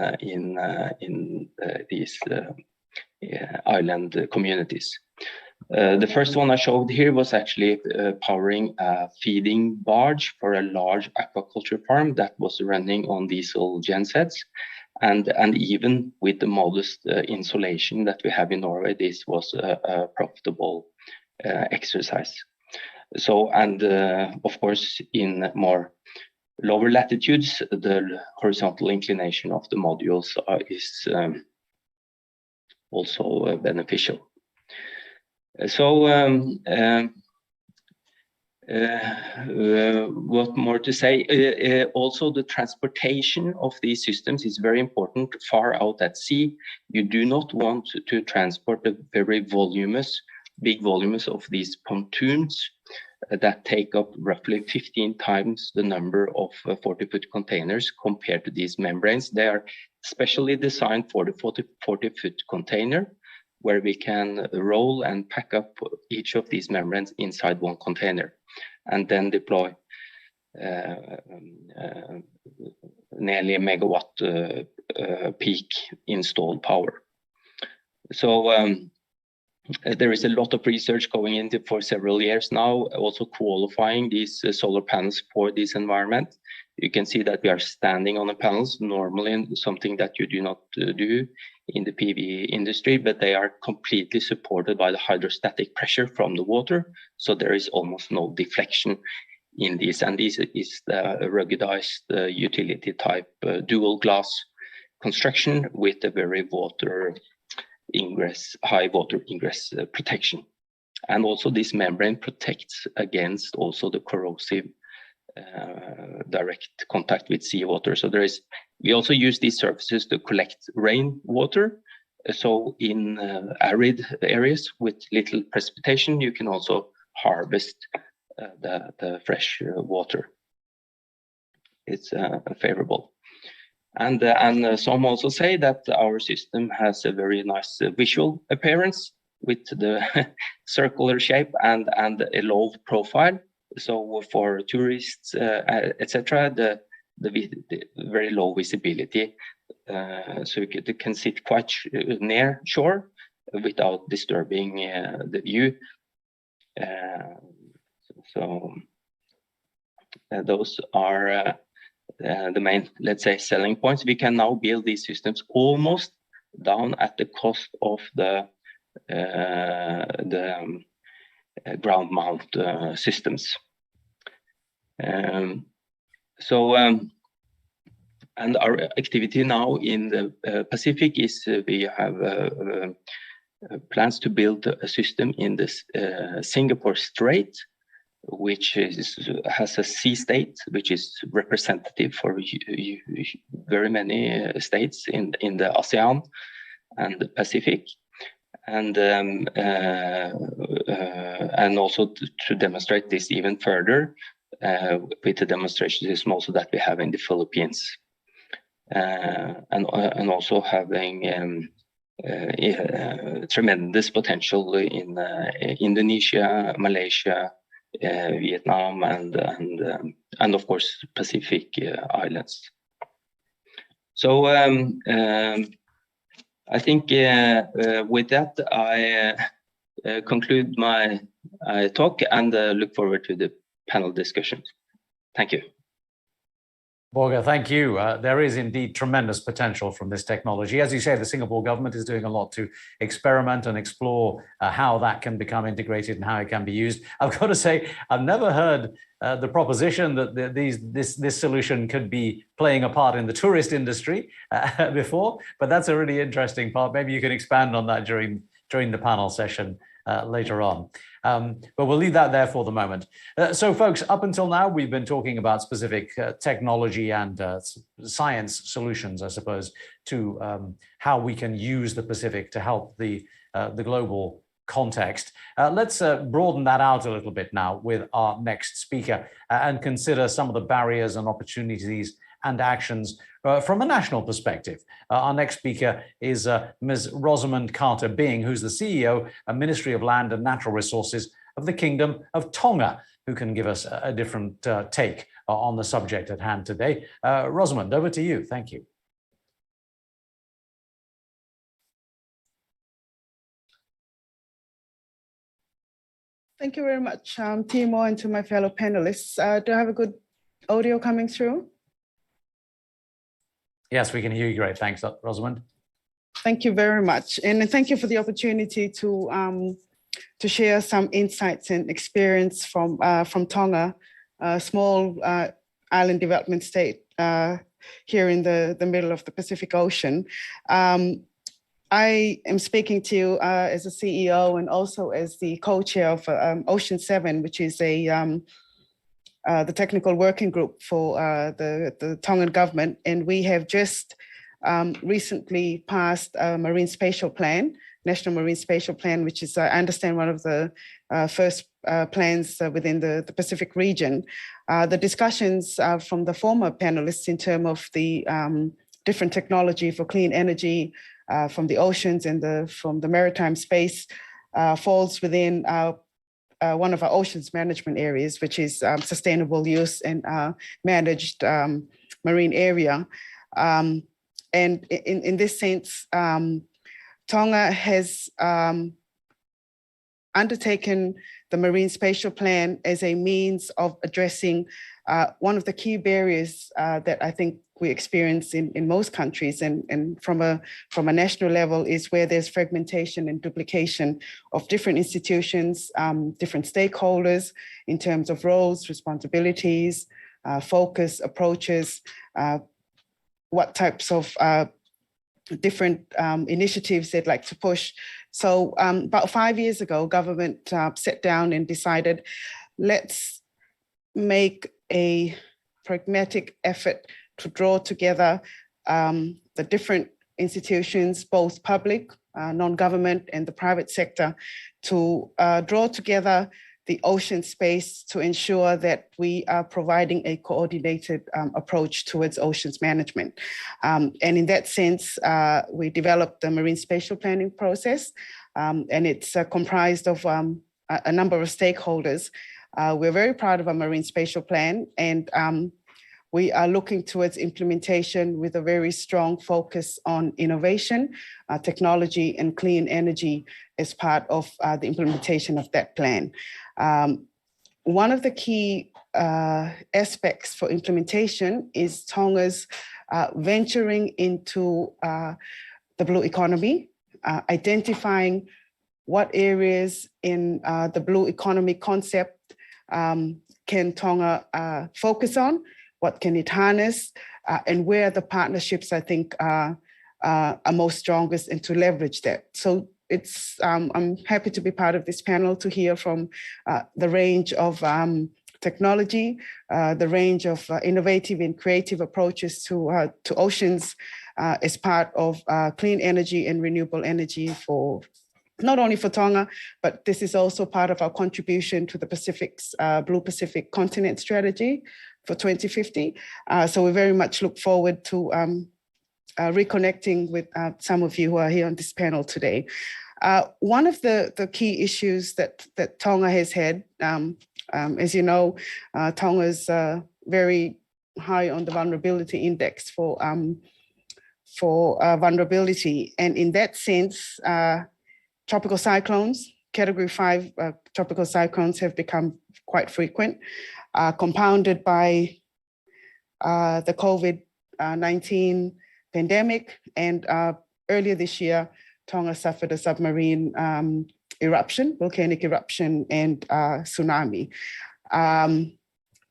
these island communities. The first one I showed here was actually powering a feeding barge for a large aquaculture farm that was running on diesel gensets. And even with the modest insulation that we have in Norway, this was a profitable exercise. So, and of course, in more lower latitudes, the horizontal inclination of the modules is also beneficial. So, what more to say? Also, the transportation of these systems is very important far out at sea. You do not want to transport the very big volumes of these pontoons that take up roughly 15 times the number of 40-foot containers compared to these membranes. They are specially designed for the 40-foot container, where we can roll and pack up each of these membranes inside one container, and then deploy nearly a megawatt peak installed power. So there is a lot of research going into for several years now, also qualifying these solar panels for this environment. You can see that we are standing on the panels, normally something that you do not do in the PV industry, but they are completely supported by the hydrostatic pressure from the water. So there is almost no deflection in this. And this is the ruggedized utility type dual glass construction with a very high water ingress protection. And also this membrane protects against also the corrosive direct contact with seawater. So we also use these surfaces to collect rainwater. So in arid areas with little precipitation, you can also harvest the fresh water. It's favorable. And some also say that our system has a very nice visual appearance with the circular shape and a low profile. So for tourists, etc., the very low visibility, so you can sit quite near shore without disturbing the view. So those are the main, let's say, selling points. We can now build these systems almost down at the cost of the ground mount systems. And our activity now in the Pacific is we have plans to build a system in this Singapore Strait, which has a sea state, which is representative for very many states in the ASEAN and the Pacific. And also to demonstrate this even further with the demonstration system also that we have in the Philippines, and also having tremendous potential in Indonesia, Malaysia, Vietnam, and of course Pacific islands. So I think with that I conclude my talk and look forward to the panel discussions. Thank you. Borge, thank you. There is indeed tremendous potential from this technology. As you say, the Singapore government is doing a lot to experiment and explore how that can become integrated and how it can be used. I've got to say, I've never heard the proposition that this solution could be playing a part in the tourist industry before, but that's a really interesting part. Maybe you can expand on that during the panel session later on. But we'll leave that there for the moment. So folks, up until now, we've been talking about specific technology and science solutions, I suppose, to how we can use the Pacific to help the global context. Let's broaden that out a little bit now with our next speaker and consider some of the barriers and opportunities and actions from a national perspective. Our next speaker is Ms. Rosamond Carter-Byng, who's the CEO of Ministry of Land and Natural Resources of the Kingdom of Tonga, who can give us a different take on the subject at hand today. Rosamond, over to you. Thank you. Thank you very much, Timo, and to my fellow panelists. Do I have a good audio coming through? Yes, we can hear you great. Thanks, Rosamond. Thank you very much. And thank you for the opportunity to share some insights and experience from Tonga, a small island development state here in the middle of the Pacific Ocean. I am speaking to you as a CEO and also as the co-chair of Ocean 7, which is the technical working group for the Tongan government. And we have just recently passed a marine spatial plan, National Marine Spatial Plan, which is, I understand, one of the first plans within the Pacific region. The discussions from the former panelists in terms of the different technology for clean energy from the oceans and from the maritime space falls within one of our oceans management areas, which is sustainable use and managed marine area. And in this sense, Tonga has undertaken the Marine Spatial Plan as a means of addressing one of the key barriers that I think we experience in most countries and from a national level is where there's fragmentation and duplication of different institutions, different stakeholders in terms of roles, responsibilities, focus, approaches, what types of different initiatives they'd like to push. So about 5 years ago, government sat down and decided, let's make a pragmatic effort to draw together the different institutions, both public, non-government, and the private sector, to draw together the ocean space to ensure that we are providing a coordinated approach towards oceans management. And in that sense, we developed the marine spatial planning process, and it's comprised of a number of stakeholders. We're very proud of our marine spatial plan, and we are looking towards implementation with a very strong focus on innovation, technology, and clean energy as part of the implementation of that plan. One of the key aspects for implementation is Tonga's venturing into the blue economy, identifying what areas in the blue economy concept can Tonga focus on, what can it harness, and where the partnerships, I think, are most strongest, and to leverage that. So it's, I'm happy to be part of this panel to hear from the range of technology, the range of innovative and creative approaches to oceans as part of clean energy and renewable energy for not only for Tonga, but this is also part of our contribution to the Pacific's Blue Pacific Continent strategy for 2050. So we very much look forward to reconnecting with some of you who are here on this panel today. One of the key issues that Tonga has had, as you know, Tonga is very high on the vulnerability index for vulnerability. And in that sense, tropical cyclones, Category 5 tropical cyclones have become quite frequent, compounded by the COVID-19 pandemic. And earlier this year, Tonga suffered a submarine eruption, volcanic eruption, and tsunami.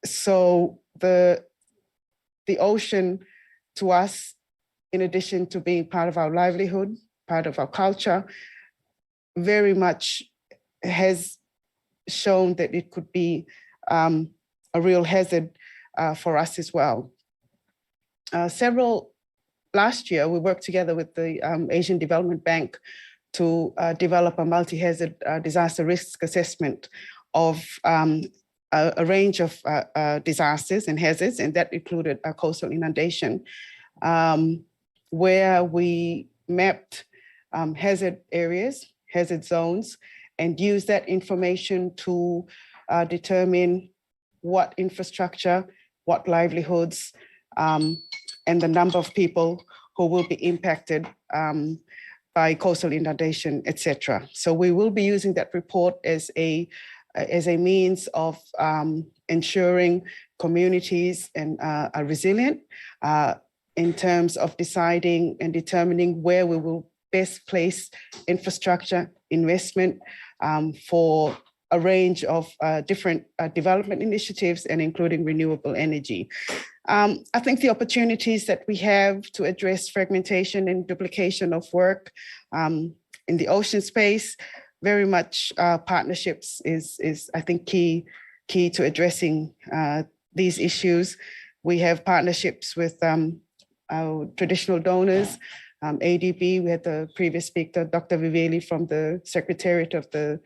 So the ocean, to us, in addition to being part of our livelihood, part of our culture, very much has shown that it could be a real hazard for us as well. Last year, we worked together with the Asian Development Bank to develop a multi-hazard disaster risk assessment of a range of disasters and hazards, and that included a coastal inundation, where we mapped hazard areas, hazard zones, and used that information to determine what infrastructure, what livelihoods, and the number of people who will be impacted by coastal inundation, etc. So we will be using that report as a means of ensuring communities are resilient in terms of deciding and determining where we will best place infrastructure investment for a range of different development initiatives, and including renewable energy. I think the opportunities that we have to address fragmentation and duplication of work in the ocean space, very much partnerships is I think key to addressing these issues. We have partnerships with our traditional donors, ADB. We had the previous speaker, Dr. Viveli, from the Secretariat of the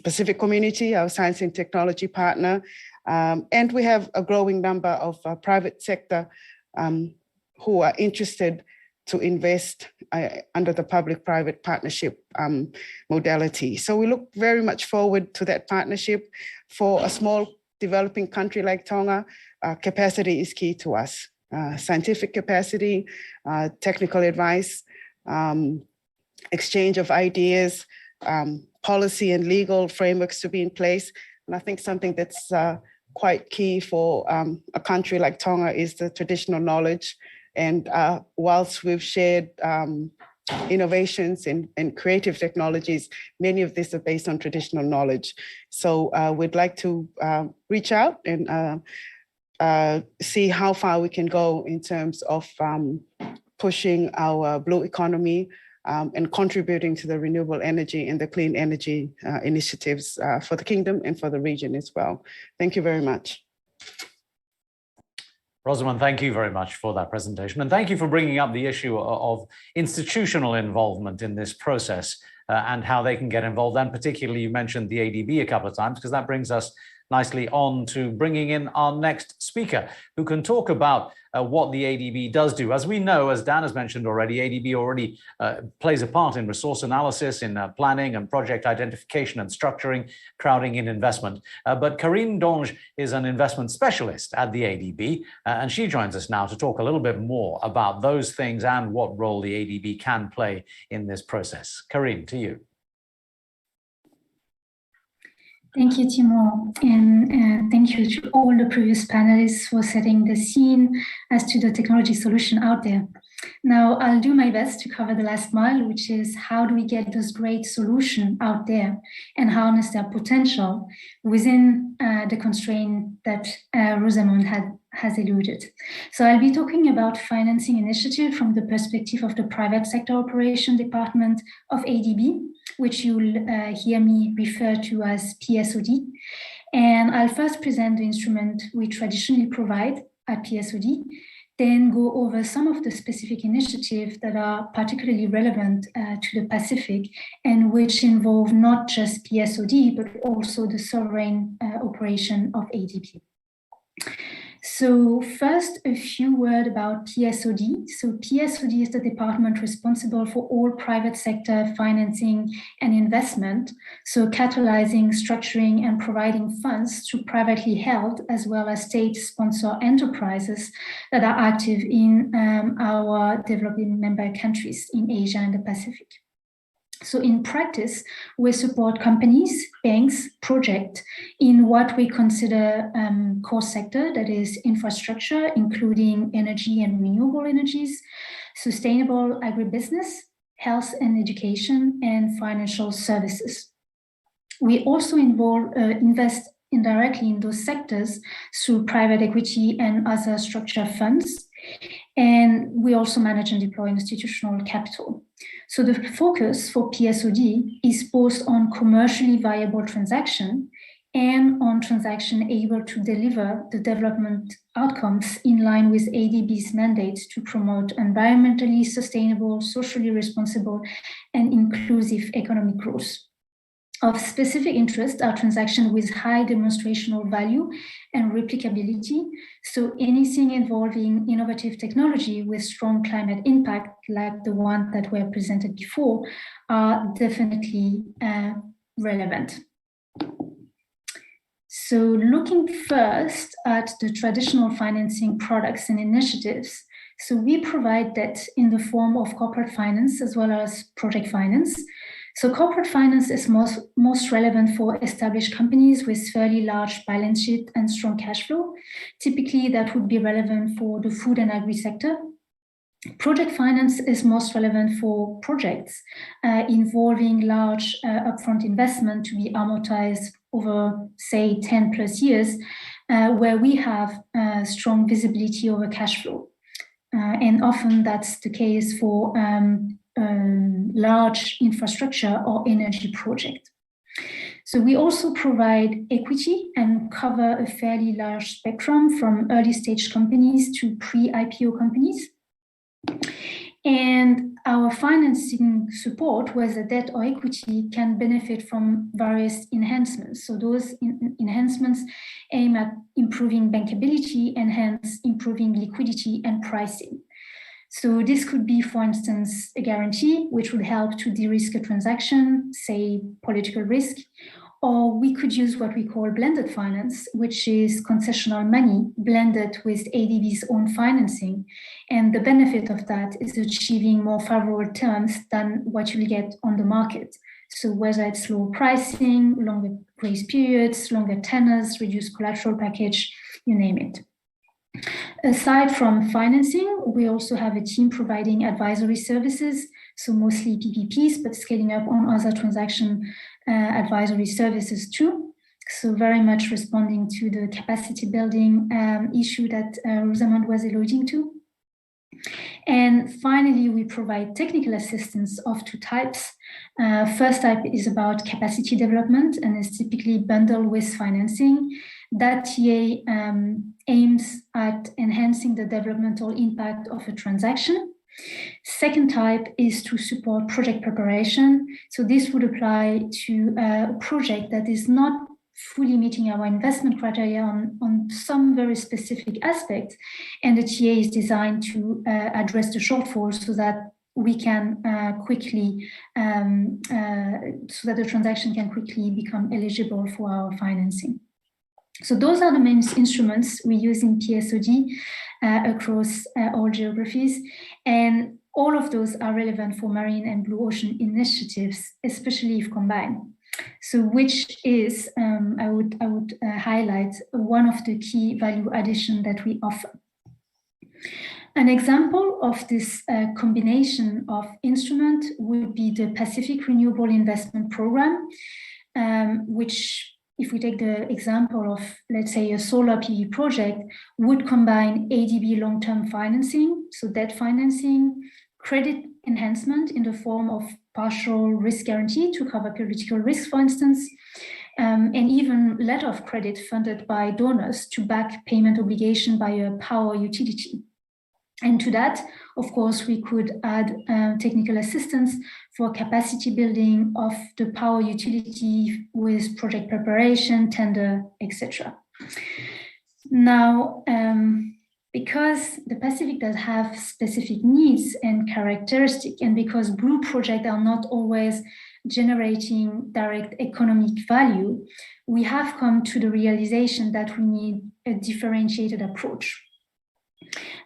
Pacific Community, our science and technology partner. And we have a growing number of private sector who are interested to invest under the public-private partnership modality. So we look very much forward to that partnership. For a small developing country like Tonga, capacity is key to us. Scientific capacity, technical advice, exchange of ideas, policy and legal frameworks to be in place. And I think something that's quite key for a country like Tonga is the traditional knowledge. And whilst we've shared innovations and creative technologies, many of these are based on traditional knowledge. So we'd like to reach out and see how far we can go in terms of pushing our blue economy and contributing to the renewable energy and the clean energy initiatives for the kingdom and for the region as well. Thank you very much. Rosamund, thank you very much for that presentation. And thank you for bringing up the issue of institutional involvement in this process and how they can get involved. And particularly, you mentioned the ADB a couple of times, because that brings us nicely on to bringing in our next speaker, who can talk about what the ADB does do. As we know, as Dan has mentioned already, ADB already plays a part in resource analysis, in planning and project identification and structuring, crowding in investment. But Karine Donge is an investment specialist at the ADB, and she joins us now to talk a little bit more about those things and what role the ADB can play in this process. Karine, to you. Thank you, Timo, and thank you to all the previous panelists for setting the scene as to the technology solution out there. Now, I'll do my best to cover the last mile, which is how do we get this great solution out there and harness their potential within the constraint that Rosamund has alluded. So I'll be talking about financing initiative from the perspective of the private sector operation department of ADB, which you'll hear me refer to as PSOD. And I'll first present the instrument we traditionally provide at PSOD, then go over some of the specific initiatives that are particularly relevant to the Pacific and which involve not just PSOD, but also the sovereign operation of ADB. So first, a few words about PSOD. So PSOD is the department responsible for all private sector financing and investment. So catalyzing, structuring, and providing funds to privately held as well as state-sponsored enterprises that are active in our developing member countries in Asia and the Pacific. So in practice, we support companies, banks, projects in what we consider core sector, that is infrastructure, including energy and renewable energies, sustainable agribusiness, health and education, and financial services. We also invest indirectly in those sectors through private equity and other structured funds. And we also manage and deploy institutional capital. So the focus for PSOD is both on commercially viable transaction and on transaction able to deliver the development outcomes in line with ADB's mandate to promote environmentally sustainable, socially responsible, and inclusive economic growth. Of specific interest are transactions with high demonstrational value and replicability. So anything involving innovative technology with strong climate impact, like the one that were presented before, are definitely relevant. So looking first at the traditional financing products and initiatives, so we provide debt in the form of corporate finance as well as project finance. So corporate finance is most relevant for established companies with fairly large balance sheet and strong cash flow. Typically, that would be relevant for the food and agri sector. Project finance is most relevant for projects involving large upfront investment to be amortized over, say, 10 plus years, where we have strong visibility over cash flow. And often that's the case for large infrastructure or energy project. So we also provide equity and cover a fairly large spectrum from early stage companies to pre-IPO companies. And our financing support, whether debt or equity, can benefit from various enhancements. So those enhancements aim at improving bankability and hence improving liquidity and pricing. So this could be, for instance, a guarantee, which would help to de-risk a transaction, say political risk, or we could use what we call blended finance, which is concessional money blended with ADB's own financing. And the benefit of that is achieving more favorable terms than what you'll get on the market. So whether it's low pricing, longer grace periods, longer tenors, reduced collateral package, you name it. Aside from financing, we also have a team providing advisory services, so mostly PPPs, but scaling up on other transaction advisory services too. So very much responding to the capacity building issue that Rosamond was alluding to. And finally, we provide technical assistance of two types. First type is about capacity development and is typically bundled with financing. That TA aims at enhancing the developmental impact of a transaction. Second type is to support project preparation. So this would apply to a project that is not fully meeting our investment criteria on some very specific aspects. And the TA is designed to address the shortfall so that we can quickly, so that the transaction can quickly become eligible for our financing. So those are the main instruments we use in PSOD across all geographies. And all of those are relevant for marine and blue ocean initiatives, especially if combined. So which is, I would highlight one of the key value addition that we offer. An example of this combination of instrument would be the Pacific Renewable Investment Program, which, if we take the example of, let's say, a solar PV project, would combine ADB long-term financing, so debt financing, credit enhancement in the form of partial risk guarantee to cover political risk, for instance, and even letter of credit funded by donors to back payment obligation by a power utility. And to that, of course, we could add technical assistance for capacity building of the power utility with project preparation, tender, etc. Now, because the Pacific does have specific needs and characteristics, and because blue projects are not always generating direct economic value, we have come to the realization that we need a differentiated approach.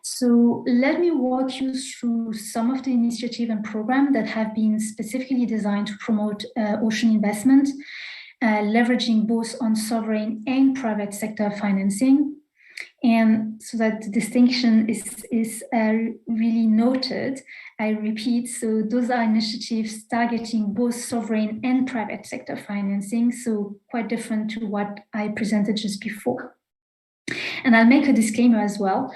So let me walk you through some of the initiatives and programs that have been specifically designed to promote ocean investment, leveraging both on sovereign and private sector financing. And so that the distinction is really noted, I repeat, so those are initiatives targeting both sovereign and private sector financing, so quite different to what I presented just before. And I'll make a disclaimer as well,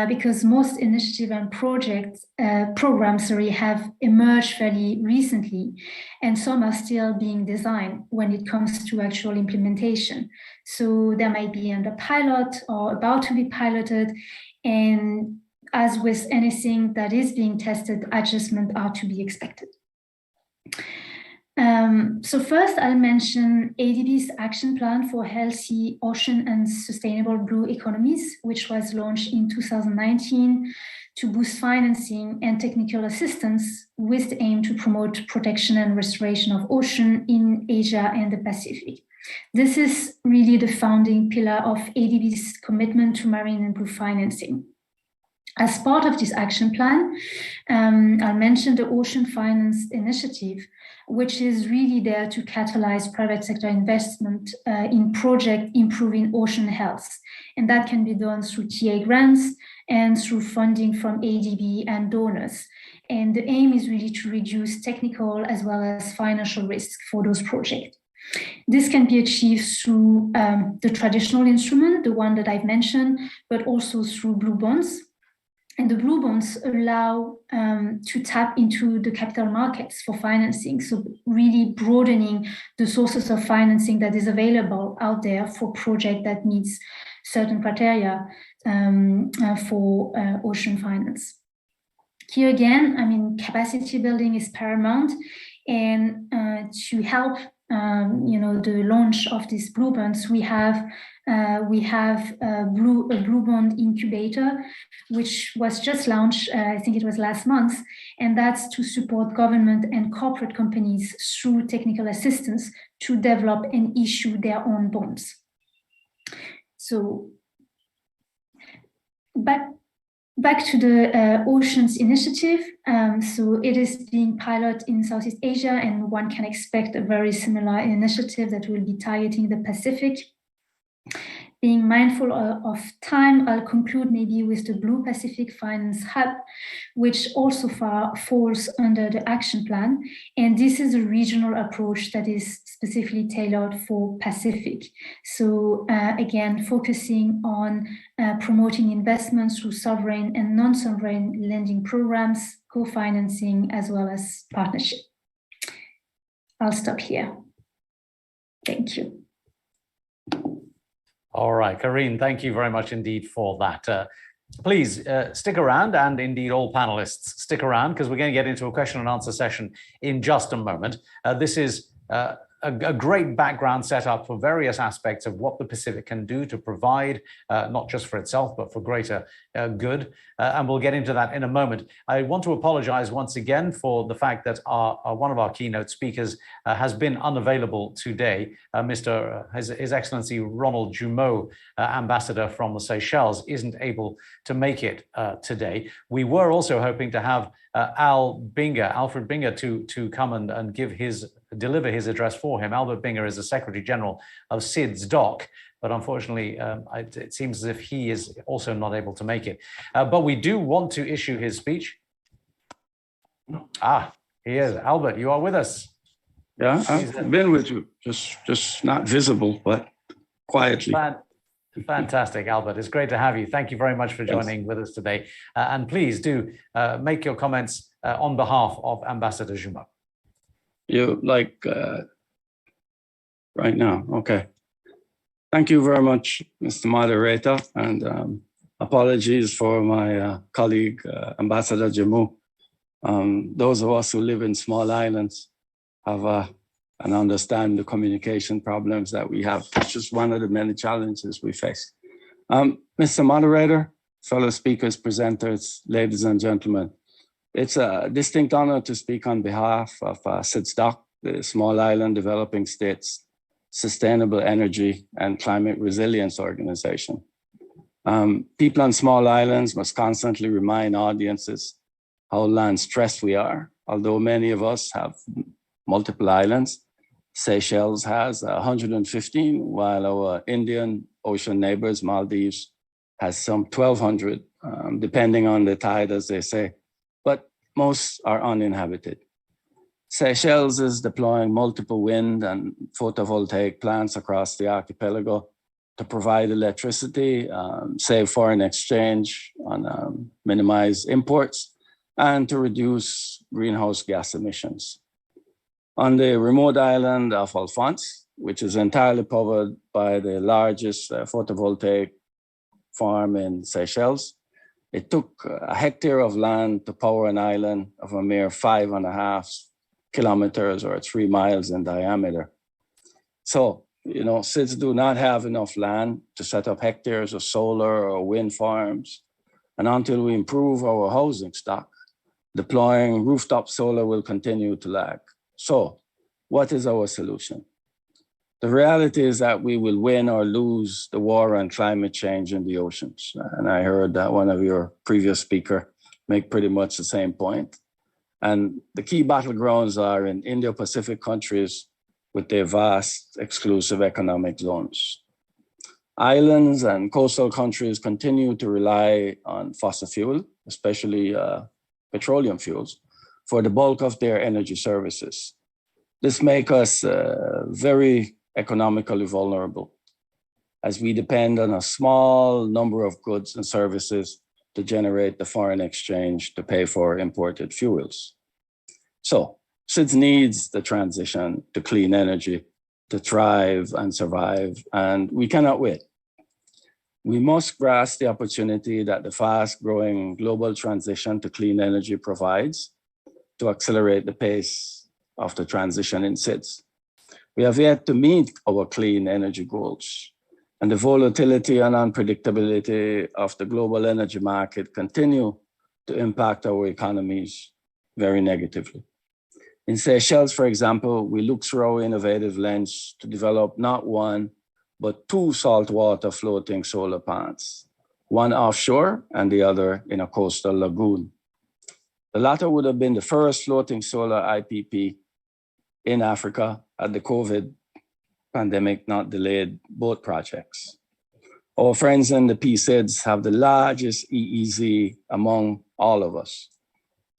because most initiative and programs have emerged fairly recently, and some are still being designed when it comes to actual implementation. So there might be under pilot or about to be piloted, and as with anything that is being tested, adjustments are to be expected. So first, I'll mention ADB's action plan for healthy ocean and sustainable blue economies, which was launched in 2019 to boost financing and technical assistance with the aim to promote protection and restoration of ocean in Asia and the Pacific. This is really the founding pillar of ADB's commitment to marine and blue financing. As part of this action plan, I'll mention the Ocean Finance Initiative, which is really there to catalyze private sector investment in projects improving ocean health. And that can be done through TA grants and through funding from ADB and donors. And the aim is really to reduce technical as well as financial risk for those projects. This can be achieved through the traditional instrument, the one that I've mentioned, but also through blue bonds. And the blue bonds allow to tap into the capital markets for financing, so really broadening the sources of financing that is available out there for project that meets certain criteria for ocean finance. Here again, I mean, capacity building is paramount, and to help the launch of these blue bonds, we have a blue bond incubator, which was just launched, I think it was last month, and that's to support government and corporate companies through technical assistance to develop and issue their own bonds. So back to the Oceans Initiative. So it is being piloted in Southeast Asia, and one can expect a very similar initiative that will be targeting the Pacific. Being mindful of time, I'll conclude maybe with the Blue Pacific Finance Hub, which also falls under the action plan. And this is a regional approach that is specifically tailored for Pacific. So again, focusing on promoting investments through sovereign and non-sovereign lending programs, co-financing, as well as partnership. I'll stop here. Thank you. All right, Karine, thank you very much indeed for that. Please stick around, and indeed all panelists stick around, because we're going to get into a question and answer session in just a moment. This is a great background setup for various aspects of what the Pacific can do to provide, not just for itself, but for greater good. And we'll get into that in a moment. I want to apologize once again for the fact that one of our keynote speakers has been unavailable today. His Excellency Ronald Jumeau, Ambassador from the Seychelles, isn't able to make it today. We were also hoping to have Alfred Binger, to come and deliver his address for him. Albert Binger is the Secretary General of SIDS DOC, but unfortunately, it seems as if he is also not able to make it. But we do want to issue his speech. He is. Albert, you are with us. Yeah, I've been with you, just not visible, but quietly. Fantastic, Albert. It's great to have you. Thank you very much for joining with us today. And please do make your comments on behalf of Ambassador Jumeau. You like right now? Okay. Thank you very much, Mr. Moderator, and apologies for my colleague, Ambassador Jumeau. Those of us who live in small islands have and understand the communication problems that we have. It's just one of the many challenges we face. Mr. Moderator, fellow speakers, presenters, ladies and gentlemen, it's a distinct honor to speak on behalf of SIDSDOC, the Small Island Developing States Sustainable Energy and Climate Resilience Organization. People on small islands must constantly remind audiences how land stressed we are. Although many of us have multiple islands, Seychelles has 115, while our Indian Ocean neighbors, Maldives, has some 1,200, depending on the tide, as they say, but most are uninhabited. Seychelles is deploying multiple wind and photovoltaic plants across the archipelago to provide electricity, save foreign exchange, and minimize imports, and to reduce greenhouse gas emissions. On the remote island of Alphonse, which is entirely covered by the largest photovoltaic farm in Seychelles, it took a hectare of land to power an island of a mere 5.5 kilometers or 3 miles in diameter. So, SIDS do not have enough land to set up hectares of solar or wind farms. And until we improve our housing stock, deploying rooftop solar will continue to lag. So, what is our solution? The reality is that we will win or lose the war on climate change in the oceans. And I heard that one of your previous speakers make pretty much the same point. And the key battlegrounds are in Indo-Pacific countries with their vast exclusive economic zones. Islands and coastal countries continue to rely on fossil fuel, especially petroleum fuels, for the bulk of their energy services. This makes us very economically vulnerable, as we depend on a small number of goods and services to generate the foreign exchange to pay for imported fuels. So, SIDS needs the transition to clean energy to thrive and survive, and we cannot wait. We must grasp the opportunity that the fast-growing global transition to clean energy provides to accelerate the pace of the transition in SIDS. We have yet to meet our clean energy goals, and the volatility and unpredictability of the global energy market continue to impact our economies very negatively. In Seychelles, for example, we look through our innovative lens to develop not one, but 2 saltwater floating solar plants, one offshore and the other in a coastal lagoon. The latter would have been the first floating solar IPP in Africa had the COVID pandemic not delayed both projects. Our friends in the PSIDS have the largest EEZ among all of us.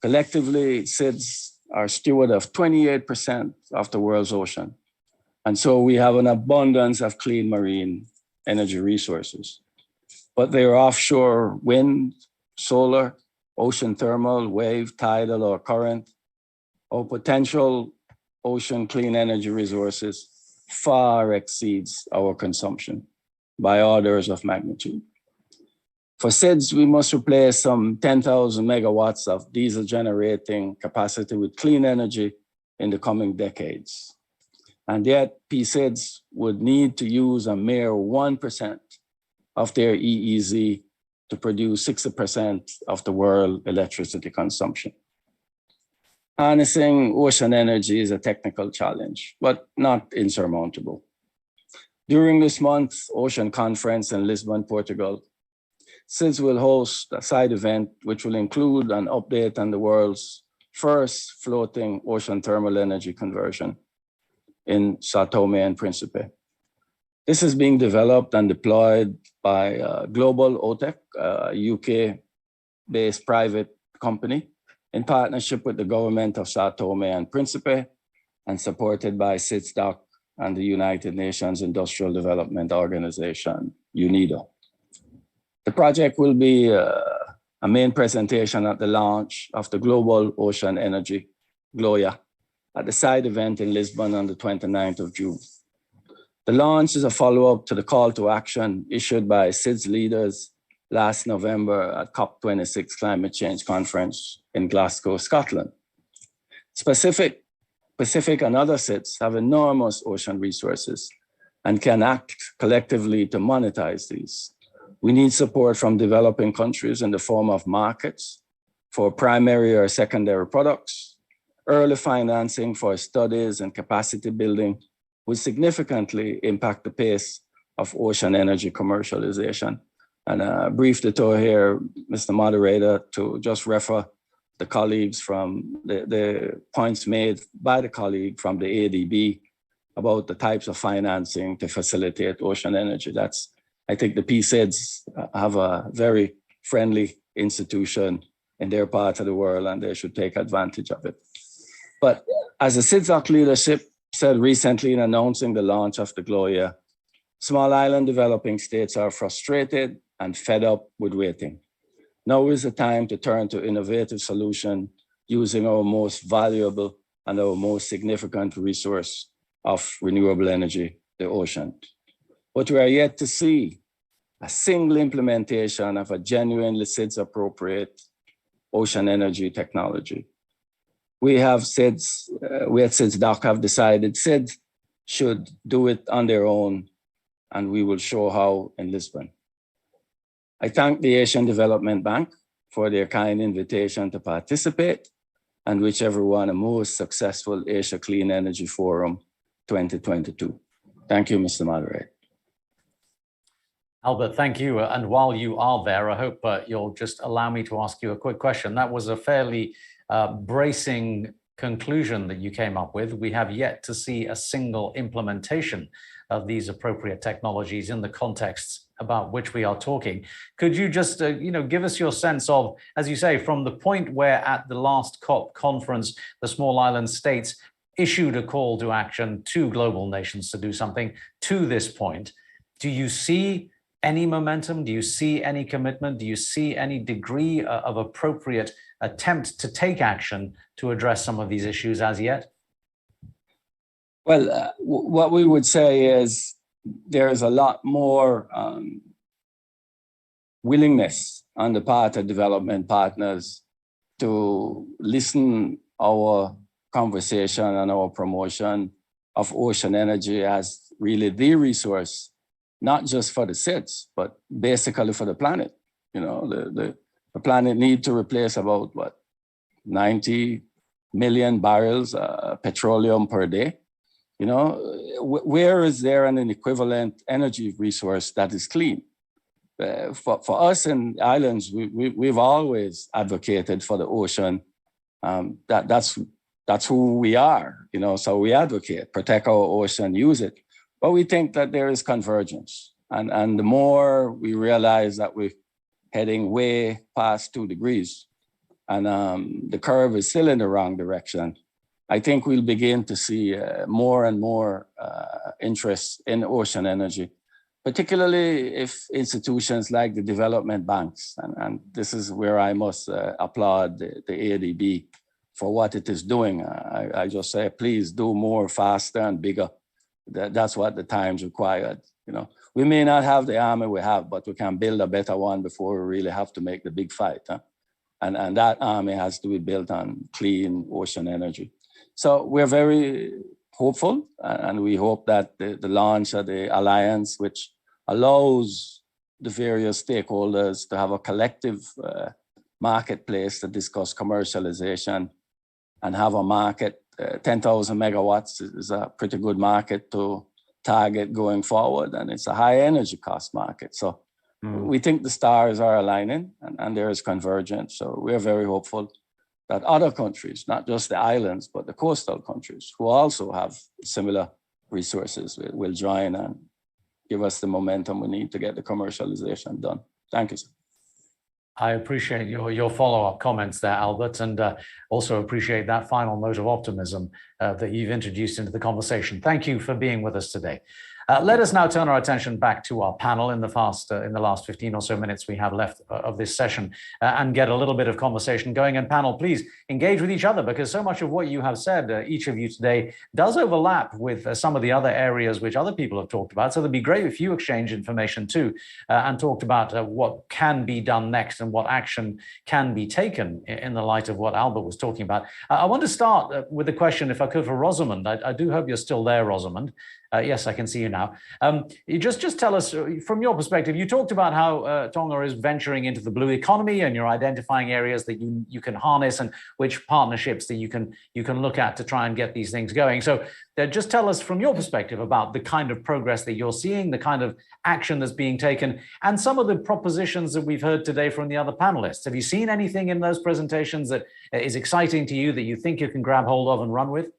Collectively, SIDS are steward of 28% of the world's ocean. And so we have an abundance of clean marine energy resources. But they are offshore wind, solar, ocean thermal, wave, tidal, or current. Our potential ocean clean energy resources far exceeds our consumption by orders of magnitude. For SIDS, we must replace some 10,000 megawatts of diesel generating capacity with clean energy in the coming decades. And yet, PSIDS would need to use a mere 1% of their EEZ to produce 60% of the world electricity consumption. Harnessing ocean energy is a technical challenge, but not insurmountable. During this month's Ocean Conference in Lisbon, Portugal, SIDS will host a side event which will include an update on the world's first floating ocean thermal energy conversion in Sao Tome and Principe. This is being developed and deployed by Global OTEC, a UK-based private company, in partnership with the government of Sao Tome and Principe, and supported by SIDSDOC and the United Nations Industrial Development Organization, UNIDO. The project will be a main presentation at the launch of the Global Ocean Energy, GLOIA, at the side event in Lisbon on the 29th of June. The launch is a follow-up to the call to action issued by SIDS leaders last November at COP26 Climate Change Conference in Glasgow, Scotland. Pacific and other SIDS have enormous ocean resources and can act collectively to monetize these. We need support from developing countries in the form of markets for primary or secondary products, early financing for studies and capacity building will significantly impact the pace of ocean energy commercialization. And a brief detour here, Mr. Moderator, to just refer the colleagues from the points made by the colleague from the ADB about the types of financing to facilitate ocean energy. I think the PSIDs have a very friendly institution in their part of the world, and they should take advantage of it. But as the CIDSOC leadership said recently in announcing the launch of the GLOIA, small island developing states are frustrated and fed up with waiting. Now is the time to turn to innovative solutions using our most valuable and our most significant resource of renewable energy, the ocean. But we are yet to see a single implementation of a genuinely CIDS appropriate ocean energy technology. We at CIDSDOC have decided CIDS should do it on their own, and we will show how in Lisbon. I thank the Asian Development Bank for their kind invitation to participate and wish everyone a most successful Asia Clean Energy Forum 2022. Thank you, Mr. Moderator. Albert, thank you. And while you are there, I hope you'll just allow me to ask you a quick question. That was a fairly bracing conclusion that you came up with. We have yet to see a single implementation of these appropriate technologies in the contexts about which we are talking. Could you just give us your sense of, as you say, from the point where at the last COP conference, the small island states issued a call to action to global nations to do something, to this point, do you see any momentum? Do you see any commitment? Do you see any degree of appropriate attempt to take action to address some of these issues as yet? Well, what we would say is there is a lot more willingness on the part of development partners to listen our conversation and our promotion of ocean energy as really the resource, not just for the CIDS, but basically for the planet. The planet needs to replace about 90 million barrels of petroleum per day. Where is there an equivalent energy resource that is clean? For us in islands, we've always advocated for the ocean. That's who we are. So we advocate, protect our ocean, use it. But we think that there is convergence. And the more we realize that we're heading way past 2 degrees and the curve is still in the wrong direction, I think we'll begin to see more and more interest in ocean energy, particularly if institutions like the development banks, and this is where I must applaud the ADB for what it is doing. I just say, please do more, faster and bigger. That's what the times required. We may not have the army we have, but we can build a better one before we really have to make the big fight. And that army has to be built on clean ocean energy. So we're very hopeful, and we hope that the launch of the alliance, which allows the various stakeholders to have a collective marketplace to discuss commercialization and have a market. 10,000 megawatts is a pretty good market to target going forward, and it's a high energy cost market. So we think the stars are aligning and there is convergence. So we're very hopeful that other countries, not just the islands, but the coastal countries who also have similar resources will join and give us the momentum we need to get the commercialization done. Thank you, sir. I appreciate your follow-up comments there, Albert, and also appreciate that final note of optimism that you've introduced into the conversation. Thank you for being with us today. Let us now turn our attention back to our panel in the last 15 or so minutes we have left of this session and get a little bit of conversation going. And panel, please engage with each other, because so much of what you have said, each of you today, does overlap with some of the other areas which other people have talked about. So it'd be great if you exchange information too and talked about what can be done next and what action can be taken in the light of what Albert was talking about. I want to start with a question, if I could, for Rosamond. I do hope you're still there, Rosamond. Yes, I can see you now. You just tell us from your perspective. You talked about how Tonga is venturing into the blue economy, and you're identifying areas that you can harness and which partnerships that you can look at to try and get these things going. So just tell us from your perspective about the kind of progress that you're seeing, the kind of action that's being taken, and some of the propositions that we've heard today from the other panelists. Have you seen anything in those presentations that is exciting to you that you think you can grab hold of and run with?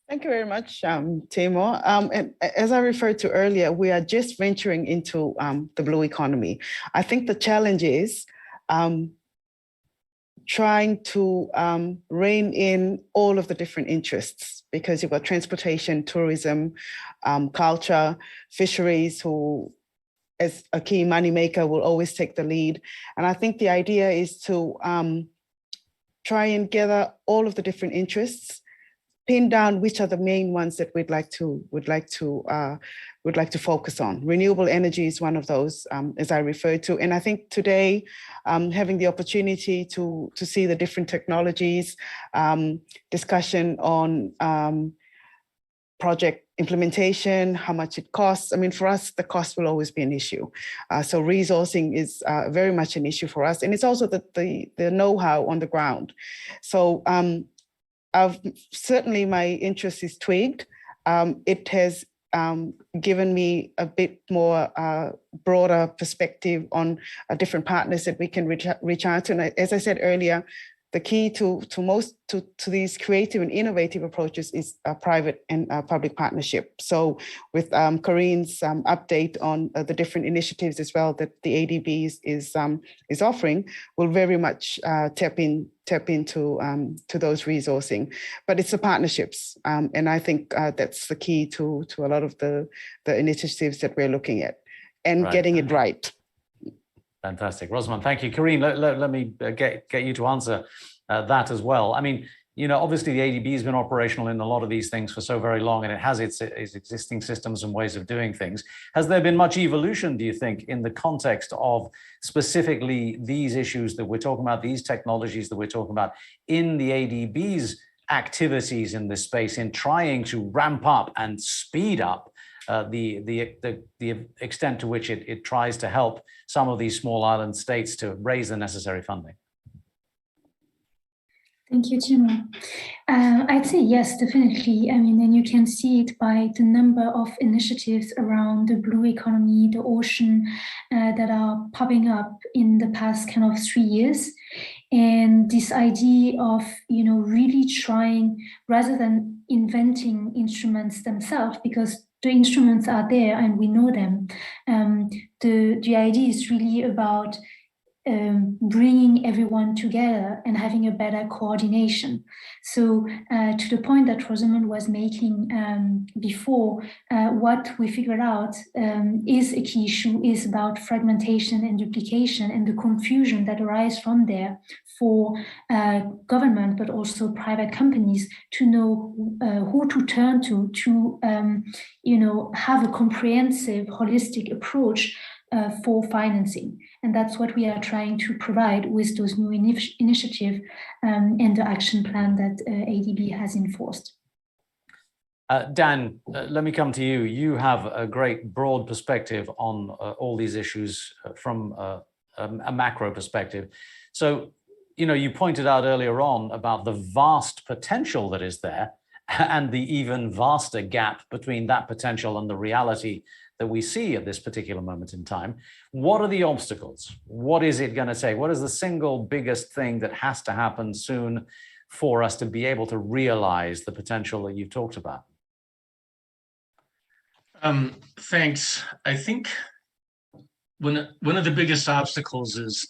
Thank you very much, Timur. And as I referred to earlier, we are just venturing into the blue economy. I think the challenge is trying to rein in all of the different interests, because you've got transportation, tourism, culture, fisheries, who as a key moneymaker will always take the lead. And I think the idea is to try and gather all of the different interests, pin down which are the main ones that we'd like to focus on. Renewable energy is one of those, as I referred to. And I think today, having the opportunity to see the different technologies, discussion on project implementation, how much it costs. I mean, for us, the cost will always be an issue. So resourcing is very much an issue for us. And it's also the know-how on the ground. So certainly my interest is tweaked. It has given me a bit more broader perspective on different partners that we can reach out to. And as I said earlier, the key to these creative and innovative approaches is private and public partnership. So with Corinne's update on the different initiatives as well that the ADB is offering, will very much tap into those resourcing. But it's the partnerships, and I think that's the key to a lot of the initiatives that we're looking at, and getting it right. Fantastic. Rosamond, thank you. Corinne, let me get you to answer that as well. I mean, you know, obviously the ADB has been operational in a lot of these things for so very long, and it has its existing systems and ways of doing things. Has there been much evolution, do you think, in the context of specifically these issues that we're talking about, these technologies that we're talking about, in the ADB's activities in this space, in trying to ramp up and speed up the extent to which it tries to help some of these small island states to raise the necessary funding? Thank you, Timur. I'd say yes, definitely. I mean, and you can see it by the number of initiatives around the blue economy, the ocean, that are popping up in the past kind of 3 years. And this idea of, you know, really trying, rather than inventing instruments themselves, because the instruments are there and we know them. The idea is really about bringing everyone together and having a better coordination. So to the point that Rosamond was making before, what we figured out is a key issue is about fragmentation and duplication and the confusion that arises from there for government, but also private companies to know who to turn to you know, have a comprehensive, holistic approach for financing. And that's what we are trying to provide with those new initiatives and the action plan that ADB has enforced. Dan, let me come to you. You have a great broad perspective on all these issues from a macro perspective. So, you know, you pointed out earlier on about the vast potential that is there and the even vaster gap between that potential and the reality that we see at this particular moment in time. What are the obstacles? What is it going to take? What is the single biggest thing that has to happen soon for us to be able to realize the potential that you've talked about? Thanks. I think one of the biggest obstacles is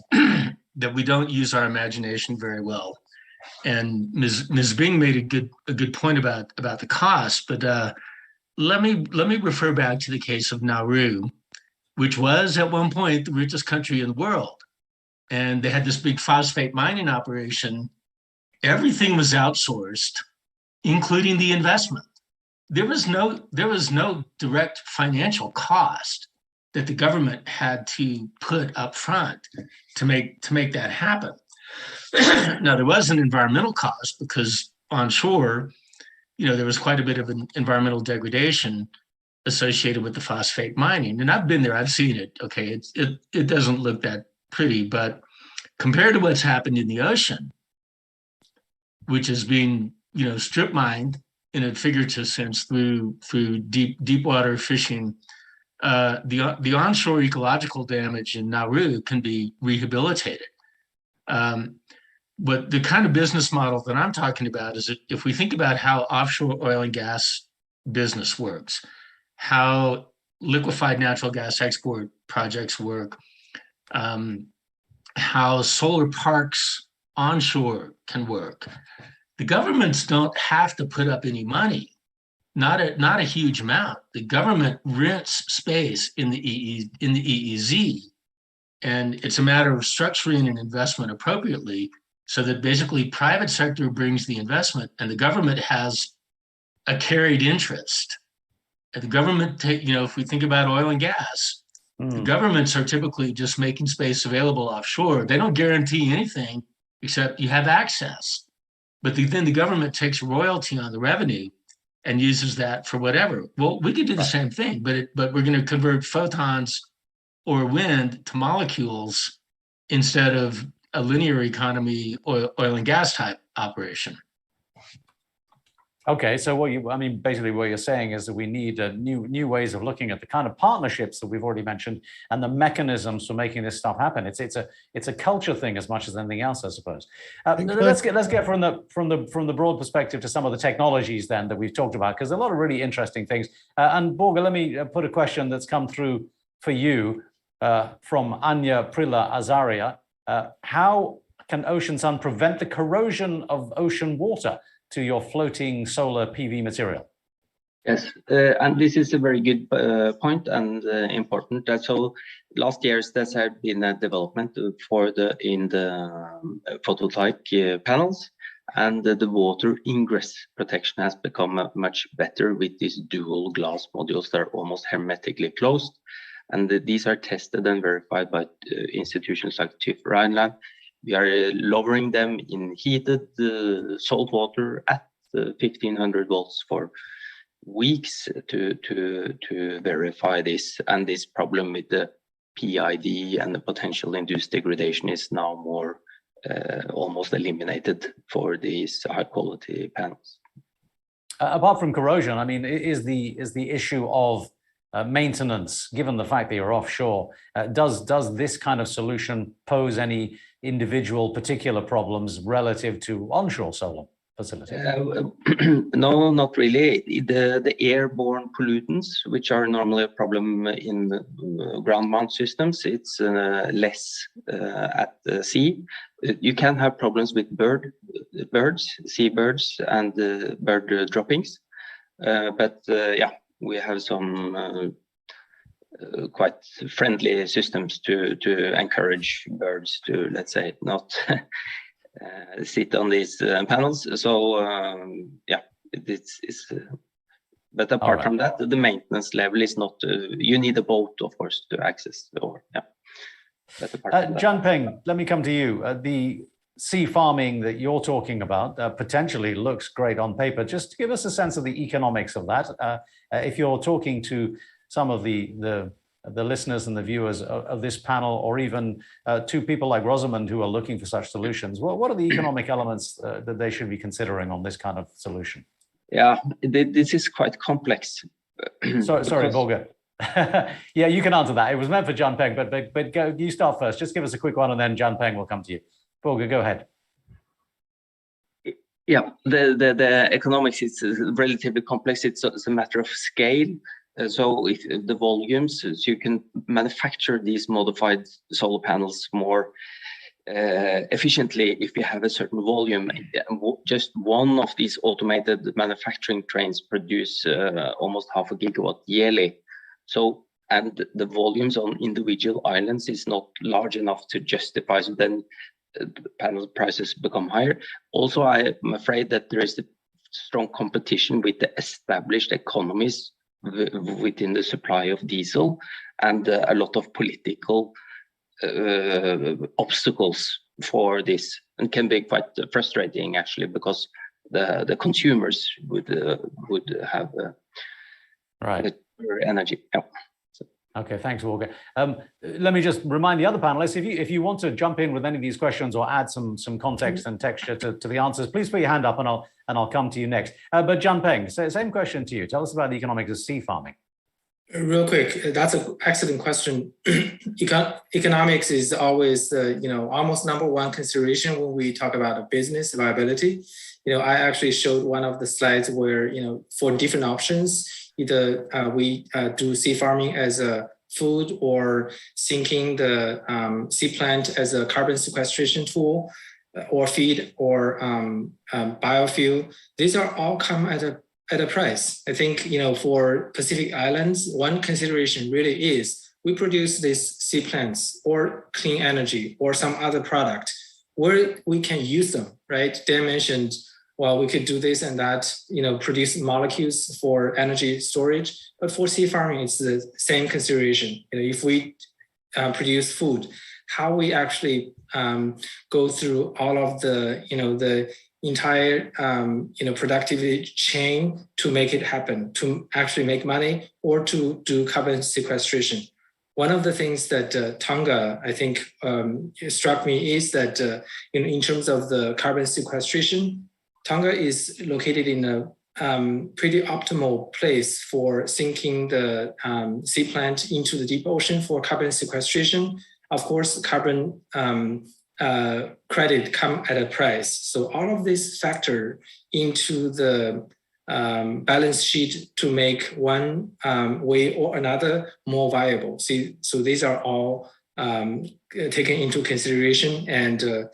that we don't use our imagination very well. And Ms. Bing made a good point about the cost, but let me refer back to the case of Nauru, which was at one point the richest country in the world. And they had this big phosphate mining operation. Everything was outsourced, including the investment. There was no direct financial cost that the government had to put up front to make that happen. Now, there was an environmental cost because on shore, there was quite a bit of an environmental degradation associated with the phosphate mining. And I've been there, I've seen it. Okay, it doesn't look that pretty, but compared to what's happened in the ocean, which is being, strip mined in a figurative sense through deep water fishing, the onshore ecological damage in Nauru can be rehabilitated. But the kind of business model that I'm talking about is that if we think about how offshore oil and gas business works, how liquefied natural gas export projects work, how solar parks onshore can work, the governments don't have to put up any money, not a huge amount. The government rents space in the EEZ, and it's a matter of structuring an investment appropriately, so that basically private sector brings the investment and the government has a carried interest. And the government, if we think about oil and gas, the governments are typically just making space available offshore. They don't guarantee anything except you have access. But then the government takes royalty on the revenue and uses that for whatever. Well, we could do the same thing, but we're going to convert photons or wind to molecules instead of a linear economy oil and gas type operation. Okay, so basically what you're saying is that we need new ways of looking at the kind of partnerships that we've already mentioned and the mechanisms for making this stuff happen. It's a culture thing as much as anything else, I suppose. Let's get from the broad perspective to some of the technologies then that we've talked about, because there are a lot of really interesting things. And Borge, let me put a question that's come through for you from Anya Prilla Azaria. How can Ocean Sun prevent the corrosion of ocean water to your floating solar PV material? Yes, and this is a very good point and important. So last years there has been a development in the photovoltaic panels, and the water ingress protection has become much better with these dual glass modules that are almost hermetically closed. And these are tested and verified by institutions like TÜV Rheinland. We are lowering them in heated salt water at 1500 volts for weeks to verify this. And this problem with the PID and the potential induced degradation is now more almost eliminated for these high quality panels. Apart from corrosion, I mean, is the issue of maintenance, given the fact that you're offshore, does this kind of solution pose any individual particular problems relative to onshore solar facilities? No, not really. The airborne pollutants, which are normally a problem in ground mount systems, it's less at the sea. You can have problems with birds, seabirds, and bird droppings. But yeah, we have some quite friendly systems to encourage birds to, let's say, not sit on these panels. So yeah, it's but apart from that, the maintenance level is not. You need a boat, of course, to access. Or yeah. Jianpeng, let me come to you. The sea farming that you're talking about potentially looks great on paper. Just give us a sense of the economics of that. If you're talking to some of the listeners and the viewers of this panel, or even to people like Rosamund who are looking for such solutions, what are the economic elements that they should be considering on this kind of solution? Yeah, this is quite complex. Sorry, Borge. Yeah, you can answer that. It was meant for Jianpeng, but go, you start first. Just give us a quick one, and then Jianpeng will come to you. Borge, go ahead. Yeah, the economics is relatively complex. It's a matter of scale. So if the volumes, so you can manufacture these modified solar panels more efficiently if you have a certain volume. Just one of these automated manufacturing trains produce almost 0.5 gigawatt yearly. So, and the volumes on individual islands is not large enough to justify, so then panel prices become higher. Also, I'm afraid that there is a strong competition with the established economies within the supply of diesel, and a lot of political obstacles for this, and can be quite frustrating actually, because the consumers would have right. energy. Yeah. Okay, thanks, Walker. Let me just remind the other panelists, if you want to jump in with any of these questions or add some context and texture to the answers, please put your hand up and I'll come to you next. But John Peng, same question to you. Tell us about the economics of sea farming. Real quick, that's an excellent question. Economics is always, almost number one consideration when we talk about a business viability. I actually showed one of the slides where, for different options, either we do sea farming as a food or sinking the sea plant as a carbon sequestration tool or feed or biofuel. These are all come at a price. I think, for Pacific Islands, one consideration really is we produce these sea plants or clean energy or some other product where we can use them, right? Dan mentioned, well, we could do this and that, produce molecules for energy storage. But for sea farming, it's the same consideration. If we produce food, how we actually go through all of the, the entire, productivity chain to make it happen, to actually make money or to do carbon sequestration. One of the things that Tonga, I think, struck me is that in terms of the carbon sequestration, Tonga is located in a pretty optimal place for sinking the sea plant into the deep ocean for carbon sequestration. Of course, carbon credit come at a price. So all of this factor into the balance sheet to make one way or another more viable. So these are all taken into consideration. And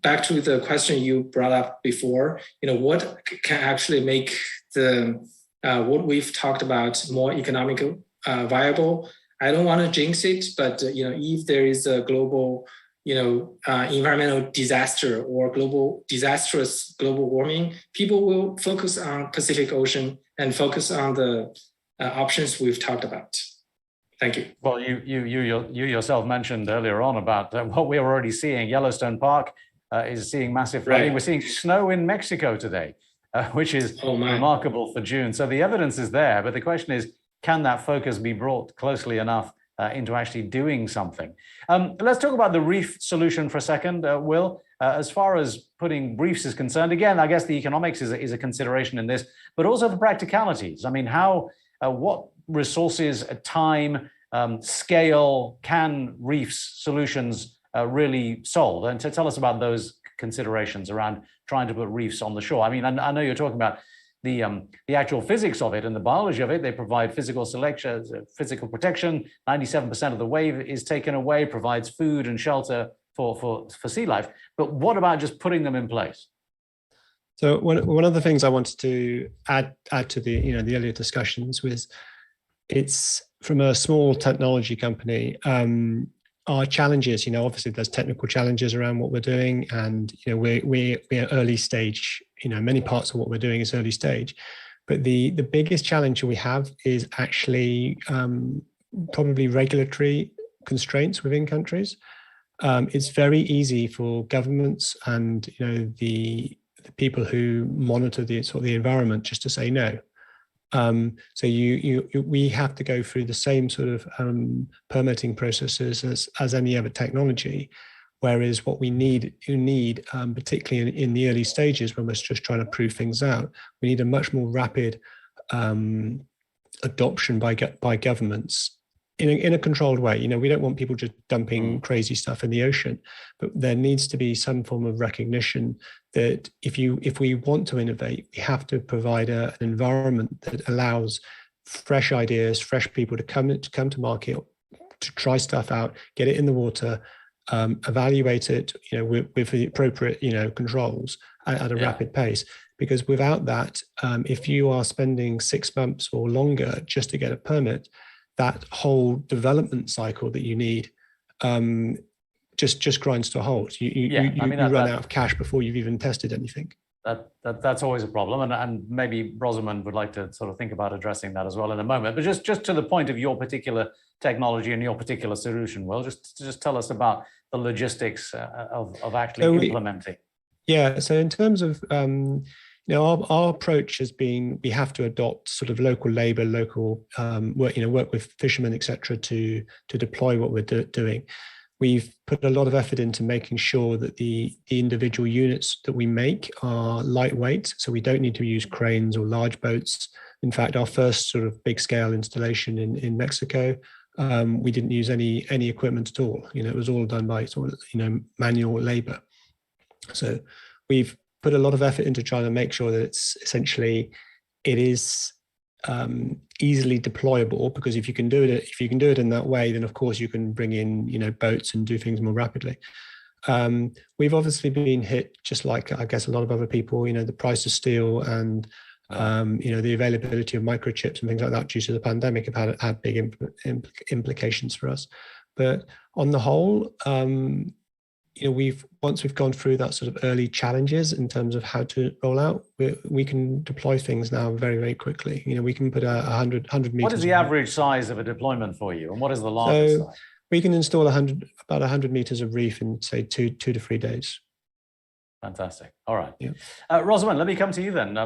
back to the question you brought up before, what can actually make the what we've talked about more economically viable? I don't want to jinx it, but if there is a global environmental disaster or disastrous global warming, people will focus on Pacific Ocean and focus on the options we've talked about. Thank you. Well, you yourself mentioned earlier on about what we're already seeing. Yellowstone Park is seeing massive flooding. Right. We're seeing snow in Mexico today, which is remarkable for June. So the evidence is there, but the question is, can that focus be brought closely enough into actually doing something? Let's talk about the reef solution for a second, Will. As far as putting reefs is concerned, again, I guess the economics is a consideration in this, but also the practicalities. I mean, what resources, time, scale can reefs solutions really solve? And to tell us about those considerations around trying to put reefs on the shore. I mean, I know you're talking about the actual physics of it and the biology of it. They provide physical selection, physical protection. 97% of the wave is taken away, provides food and shelter for sea life. But what about just putting them in place? So one of the things I wanted to add to the the earlier discussions was, it's from a small technology company. Our challenges, obviously there's technical challenges around what we're doing, and we're early stage. Many parts of what we're doing is early stage, but the biggest challenge we have is actually probably regulatory constraints within countries. It's very easy for governments and the people who monitor the environment just to say no. So we have to go through the same sort of permitting processes as any other technology. Whereas what you need, particularly in the early stages when we're just trying to prove things out, we need a much more rapid adoption by governments in a controlled way. We don't want people just dumping crazy stuff in the ocean, but there needs to be some form of recognition that if we want to innovate, we have to provide an environment that allows fresh ideas, fresh people to come to market, to try stuff out, get it in the water, evaluate it, with the appropriate, controls at a rapid pace. Because without that, if you are spending 6 months or longer just to get a permit, that whole development cycle that you need just grinds to a halt. You run out of cash before you've even tested anything. That's always a problem, and maybe Rosamund would like to sort of think about addressing that as well in a moment. But just to the point of your particular technology and your particular solution, Will, just tell us about the logistics of actually implementing. Yeah, so in terms of our approach has been, we have to adopt sort of local labor, local work with fishermen, etc., to deploy what we're doing. We've put a lot of effort into making sure that the individual units that we make are lightweight, so we don't need to use cranes or large boats. In fact, our first sort of big scale installation in Mexico, we didn't use any equipment at all. It was all done by sort of manual labor. So we've put a lot of effort into trying to make sure that it's essentially it is easily deployable, because if you can do it in that way, then of course you can bring in boats and do things more rapidly. We've obviously been hit, just like I guess a lot of other people, the price of steel and the availability of microchips and things like that due to the pandemic have had big implications for us. But on the whole, once we've gone through that sort of early challenges in terms of how to roll out, we can deploy things now very, very quickly. We can put 100 meters. What is the average size of a deployment for you, and what is the largest size? We can install about 100 meters of reef in say 2 to 3 days. Fantastic. All right. Yeah. Rosamund, let me come to you then.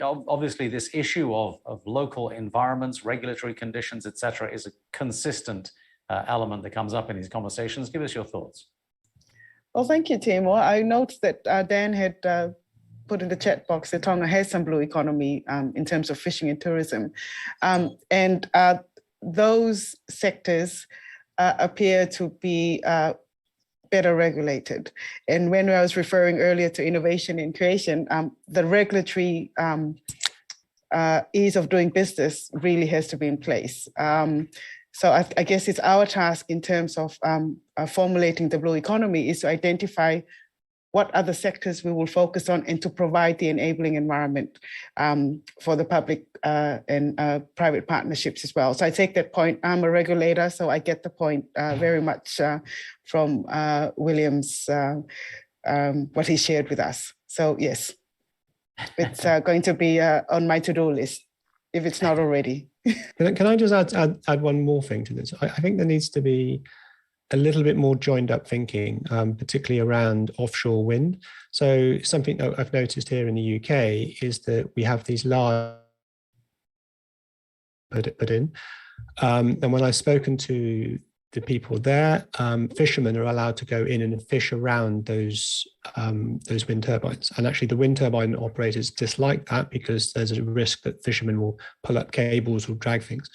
Obviously, this issue of local environments, regulatory conditions, etc., is a consistent element that comes up in these conversations. Give us your thoughts. Well, thank you, Timo. I noticed that Dan had put in the chat box that Tonga has some blue economy in terms of fishing and tourism. And those sectors appear to be better regulated. And when I was referring earlier to innovation and creation, the regulatory ease of doing business really has to be in place. So I guess it's our task in terms of formulating the blue economy is to identify what other sectors we will focus on and to provide the enabling environment for the public and private partnerships as well. So I take that point. I'm a regulator, so I get the point very much from William's, what he shared with us. So yes, it's going to be on my to-do list if it's not already. Can I just add one more thing to this? I think there needs to be a little bit more joined up thinking, particularly around offshore wind. So something that I've noticed here in the UK is that we have these large put in. And when I've spoken to the people there, fishermen are allowed to go in and fish around those wind turbines. And actually the wind turbine operators dislike that because there's a risk that fishermen will pull up cables or drag things.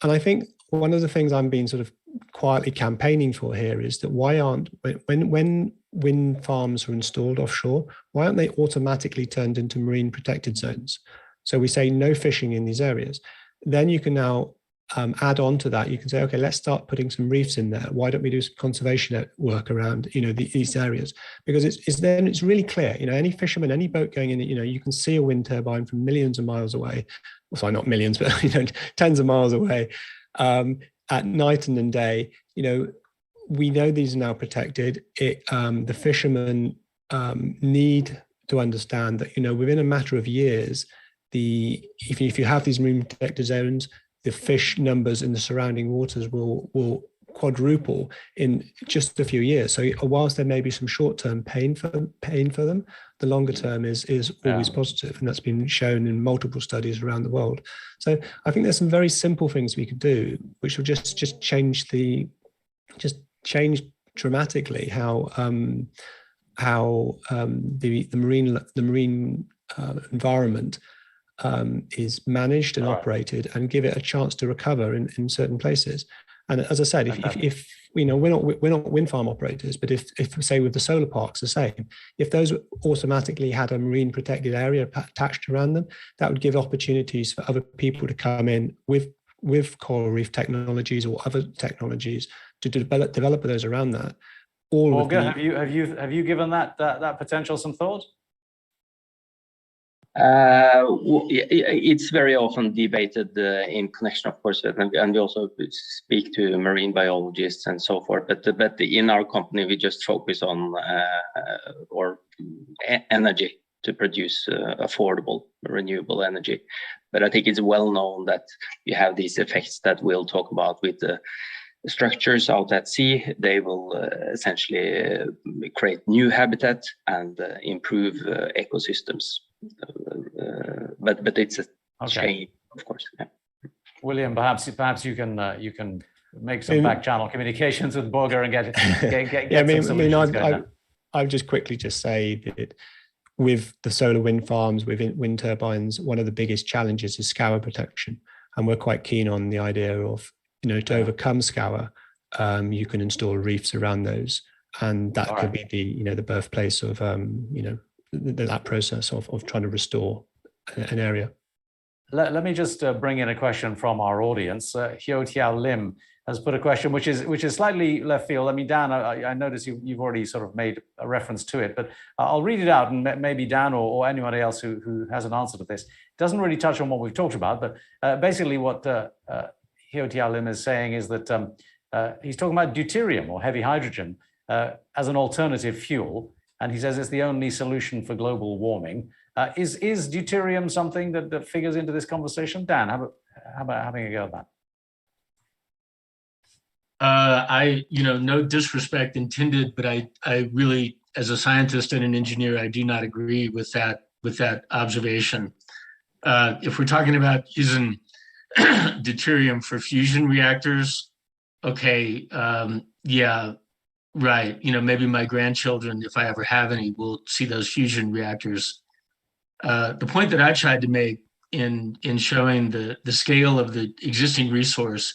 And I think one of the things I'm being sort of quietly campaigning for here is that why aren't, when wind farms are installed offshore, why aren't they automatically turned into marine protected zones? So we say no fishing in these areas. Then you can now add on to that. You can say, okay, let's start putting some reefs in there. Why don't we do some conservation work around, these areas? Because it's really clear, any fisherman, any boat going in, you can see a wind turbine from millions of miles away. Well, sorry, not millions, but tens of miles away, at night and in day. We know these are now protected. The fishermen need to understand that, within a matter of years, if you have these marine protected zones, the fish numbers in the surrounding waters will quadruple in just a few years. So whilst there may be some short-term pain for them, the longer term is always positive, and that's been shown in multiple studies around the world. So I think there's some very simple things we could do, which will just change dramatically how the marine environment is managed and operated, and give it a chance to recover in certain places. And as I said, if we're not wind farm operators, but if say with the solar parks the same, if those automatically had a marine protected area attached around them, that would give opportunities for other people to come in with coral reef technologies or other technologies to develop those around that. Olga, have you given that potential some thought? It's very often debated in connection, of course, and we also speak to marine biologists and so forth. But in our company, we just focus on energy to produce affordable renewable energy. But I think it's well known that you have these effects that we'll talk about with the structures out at sea. They will essentially create new habitat and improve ecosystems. But it's a shame, of course. Yeah. William, perhaps you can make some back channel communications with Borger and get some solutions going down. I would just quickly just say that with the solar wind farms, with wind turbines, one of the biggest challenges is scour protection, and we're quite keen on the idea of, to overcome scour, you can install reefs around those, and that could be the birthplace of that process of trying to restore an area. Let me just bring in a question from our audience. Hyo Tiao Lim has put a question which is slightly left field. I mean, Dan, I notice you've already sort of made a reference to it, but I'll read it out, and maybe Dan or anybody else who has an answer to this. It doesn't really touch on what we've talked about, but basically what Hyo Tiao Lim is saying is that he's talking about deuterium or heavy hydrogen as an alternative fuel, and he says it's the only solution for global warming. Is deuterium something that figures into this conversation? Dan, how about having a go at that? No disrespect intended, but I really, as a scientist and an engineer, I do not agree with that observation. If we're talking about using deuterium for fusion reactors, okay, yeah, right. Maybe my grandchildren, if I ever have any, will see those fusion reactors. The point that I tried to make in showing the scale of the existing resource,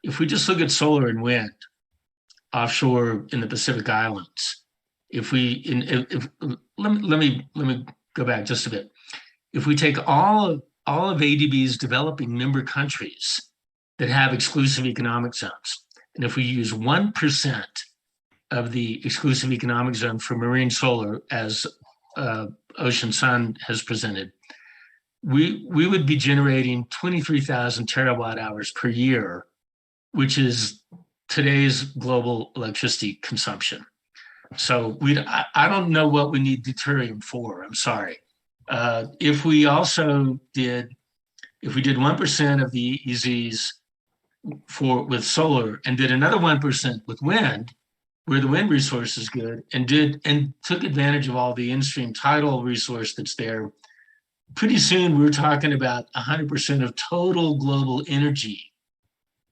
if we just look at solar and wind offshore in the Pacific Islands, let me go back just a bit. If we take all of ADB's developing member countries that have exclusive economic zones, and if we use 1% of the exclusive economic zone for marine solar, as Ocean Sun has presented, we would be generating 23,000 terawatt hours per year, which is today's global electricity consumption. So I don't know what we need deuterium for. I'm sorry. If we did 1% of the EEZs with solar and did another 1% with wind, where the wind resource is good, and took advantage of all the in-stream tidal resource that's there, pretty soon we're talking about 100% of total global energy,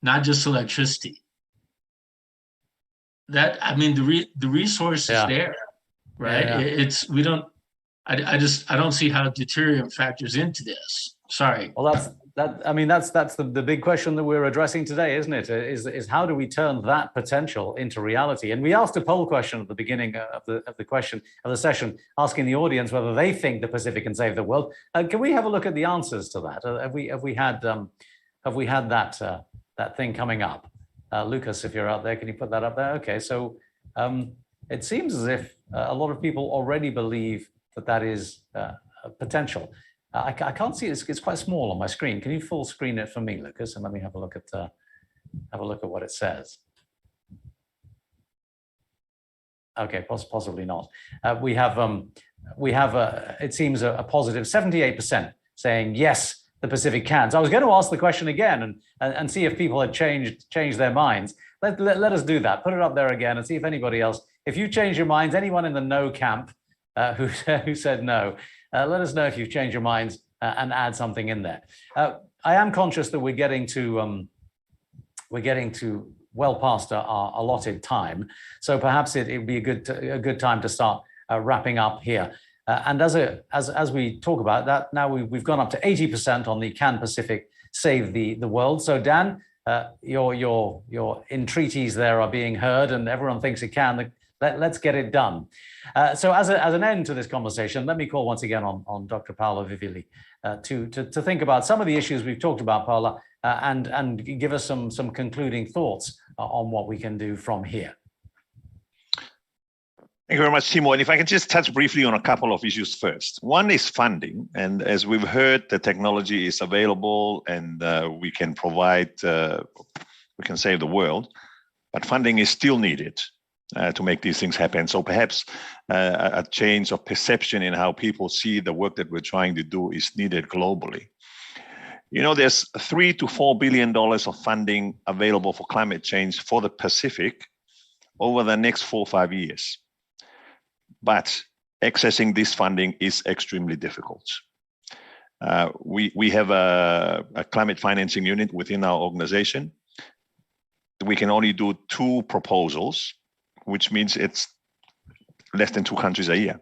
not just electricity. The resource is there, right? Yeah. I don't see how deuterium factors into this. Sorry. Well, that's the big question that we're addressing today, isn't it? Is how do we turn that potential into reality? And we asked a poll question at the beginning of the session, asking the audience whether they think the Pacific can save the world. Can we have a look at the answers to that? Have we had that thing coming up? Lucas, if you're out there, can you put that up there? Okay, so it seems as if a lot of people already believe that is potential. I can't see it. It's quite small on my screen. Can you full screen it for me, Lucas? And let me have a look at what it says. Okay, possibly not. We have it seems a positive 78% saying yes, the Pacific can. So I was going to ask the question again and see if people had changed their minds. Let us do that. Put it up there again and see if anybody else, if you change your minds, anyone in the no camp who said no, let us know if you've changed your minds and add something in there. I am conscious that we're getting to well past our allotted time, so perhaps it would be a good time to start wrapping up here. And as we talk about that, now we've gone up to 80% on the Can Pacific Save the World. So Dan, your entreaties there are being heard, and everyone thinks it can. Let's get it done. So as an end to this conversation, let me call once again on Dr. Paola Vivilli to think about some of the issues we've talked about, Paola, and give us some concluding thoughts on what we can do from here. Thank you very much, Timo. And if I can just touch briefly on a couple of issues first. One is funding. And as we've heard, the technology is available and we can provide, we can save the world, but funding is still needed to make these things happen. So perhaps a change of perception in how people see the work that we're trying to do is needed globally. You know, there's $3 to $4 billion of funding available for climate change for the Pacific over the next 4 or 5 years. But accessing this funding is extremely difficult. We have a climate financing unit within our organization. We can only do 2 proposals, which means it's less than 2 countries a year.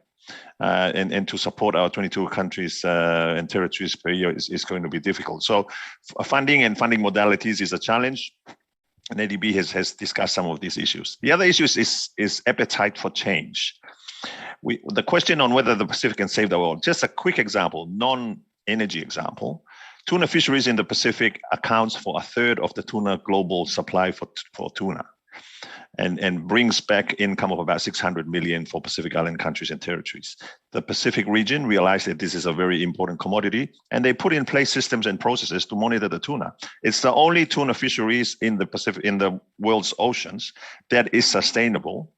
And to support our 22 countries and territories per year is going to be difficult. So funding and funding modalities is a challenge. And ADB has discussed some of these issues. The other issue is appetite for change. The question on whether the Pacific can save the world, just a quick example, non-energy example. Tuna fisheries in the Pacific accounts for 1/3 of the tuna global supply for tuna. And brings back income of about 600 million for Pacific Island countries and territories. The Pacific region realized that this is a very important commodity, and they put in place systems and processes to monitor the tuna. It's the only tuna fisheries in the Pacific, in the world's oceans, that is sustainable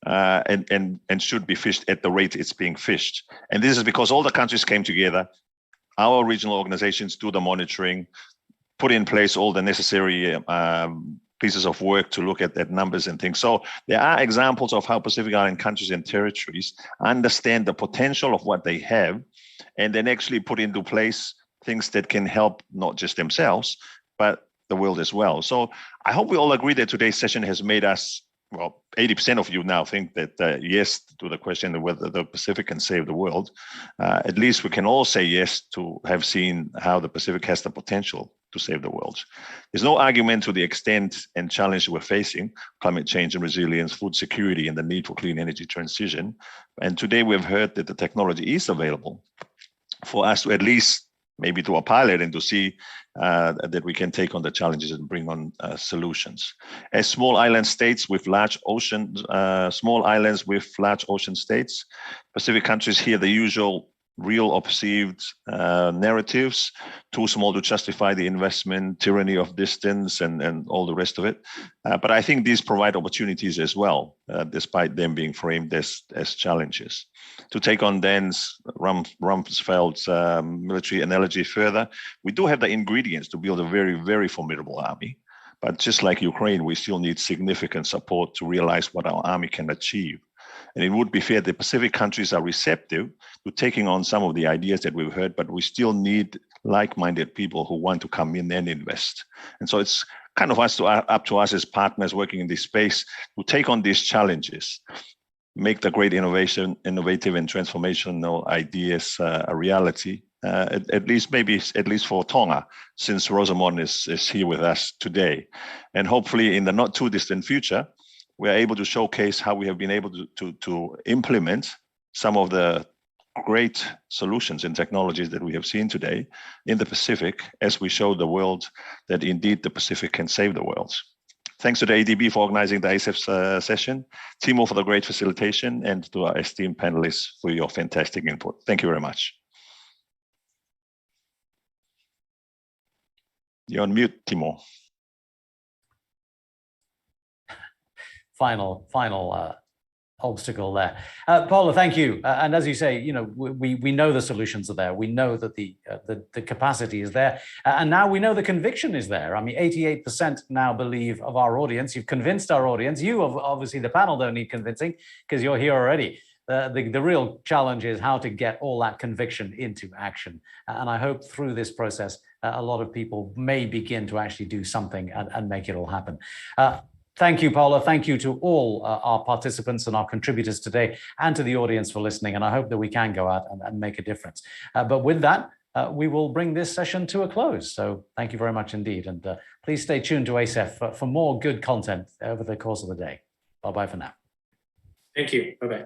and should be fished at the rate it's being fished. And this is because all the countries came together. Our regional organizations do the monitoring, put in place all the necessary pieces of work to look at that numbers and things. So there are examples of how Pacific Island countries and territories understand the potential of what they have and then actually put into place things that can help not just themselves, but the world as well. So I hope we all agree that today's session has made us, well, 80% of you now think that yes to the question of whether the Pacific can save the world. At least we can all say yes to have seen how the Pacific has the potential to save the world. There's no argument to the extent and challenge we're facing, climate change and resilience, food security, and the need for clean energy transition. And today we've heard that the technology is available for us to at least maybe do a pilot and to see that we can take on the challenges and bring on solutions. As small island states with large ocean, small islands with large ocean states, Pacific countries hear the usual real or perceived narratives, too small to justify the investment, tyranny of distance, and all the rest of it. But I think these provide opportunities as well, despite them being framed as challenges. To take on Dan's Rumsfeld's military analogy further, we do have the ingredients to build a very, very formidable army. But just like Ukraine, we still need significant support to realize what our army can achieve. And it would be fair that Pacific countries are receptive to taking on some of the ideas that we've heard, but we still need like-minded people who want to come in and invest. And so it's kind of up to us as partners working in this space to take on these challenges, make the great innovative and transformational ideas a reality, at least for Tonga, since Rosamond is here with us today. And hopefully in the not too distant future, we're able to showcase how we have been able to implement some of the great solutions and technologies that we have seen today in the Pacific as we show the world that indeed the Pacific can save the world. Thanks to the ADB for organizing the ASEF session, Timo for the great facilitation, and to our esteemed panelists for your fantastic input. Thank you very much. You're on mute, Timo. Final obstacle there. Paula, thank you. And as you say, you know, we know the solutions are there. We know that the capacity is there. And now we know the conviction is there. I mean, 88% now believe of our audience. You've convinced our audience. You, obviously, the panel don't need convincing because you're here already. The real challenge is how to get all that conviction into action. And I hope through this process, a lot of people may begin to actually do something and make it all happen. Thank you, Paula. Thank you to all our participants and our contributors today and to the audience for listening. And I hope that we can go out and make a difference. But with that, we will bring this session to a close. So thank you very much indeed. And please stay tuned to ASEF for more good content over the course of the day. Bye-bye for now. Thank you. Bye-bye.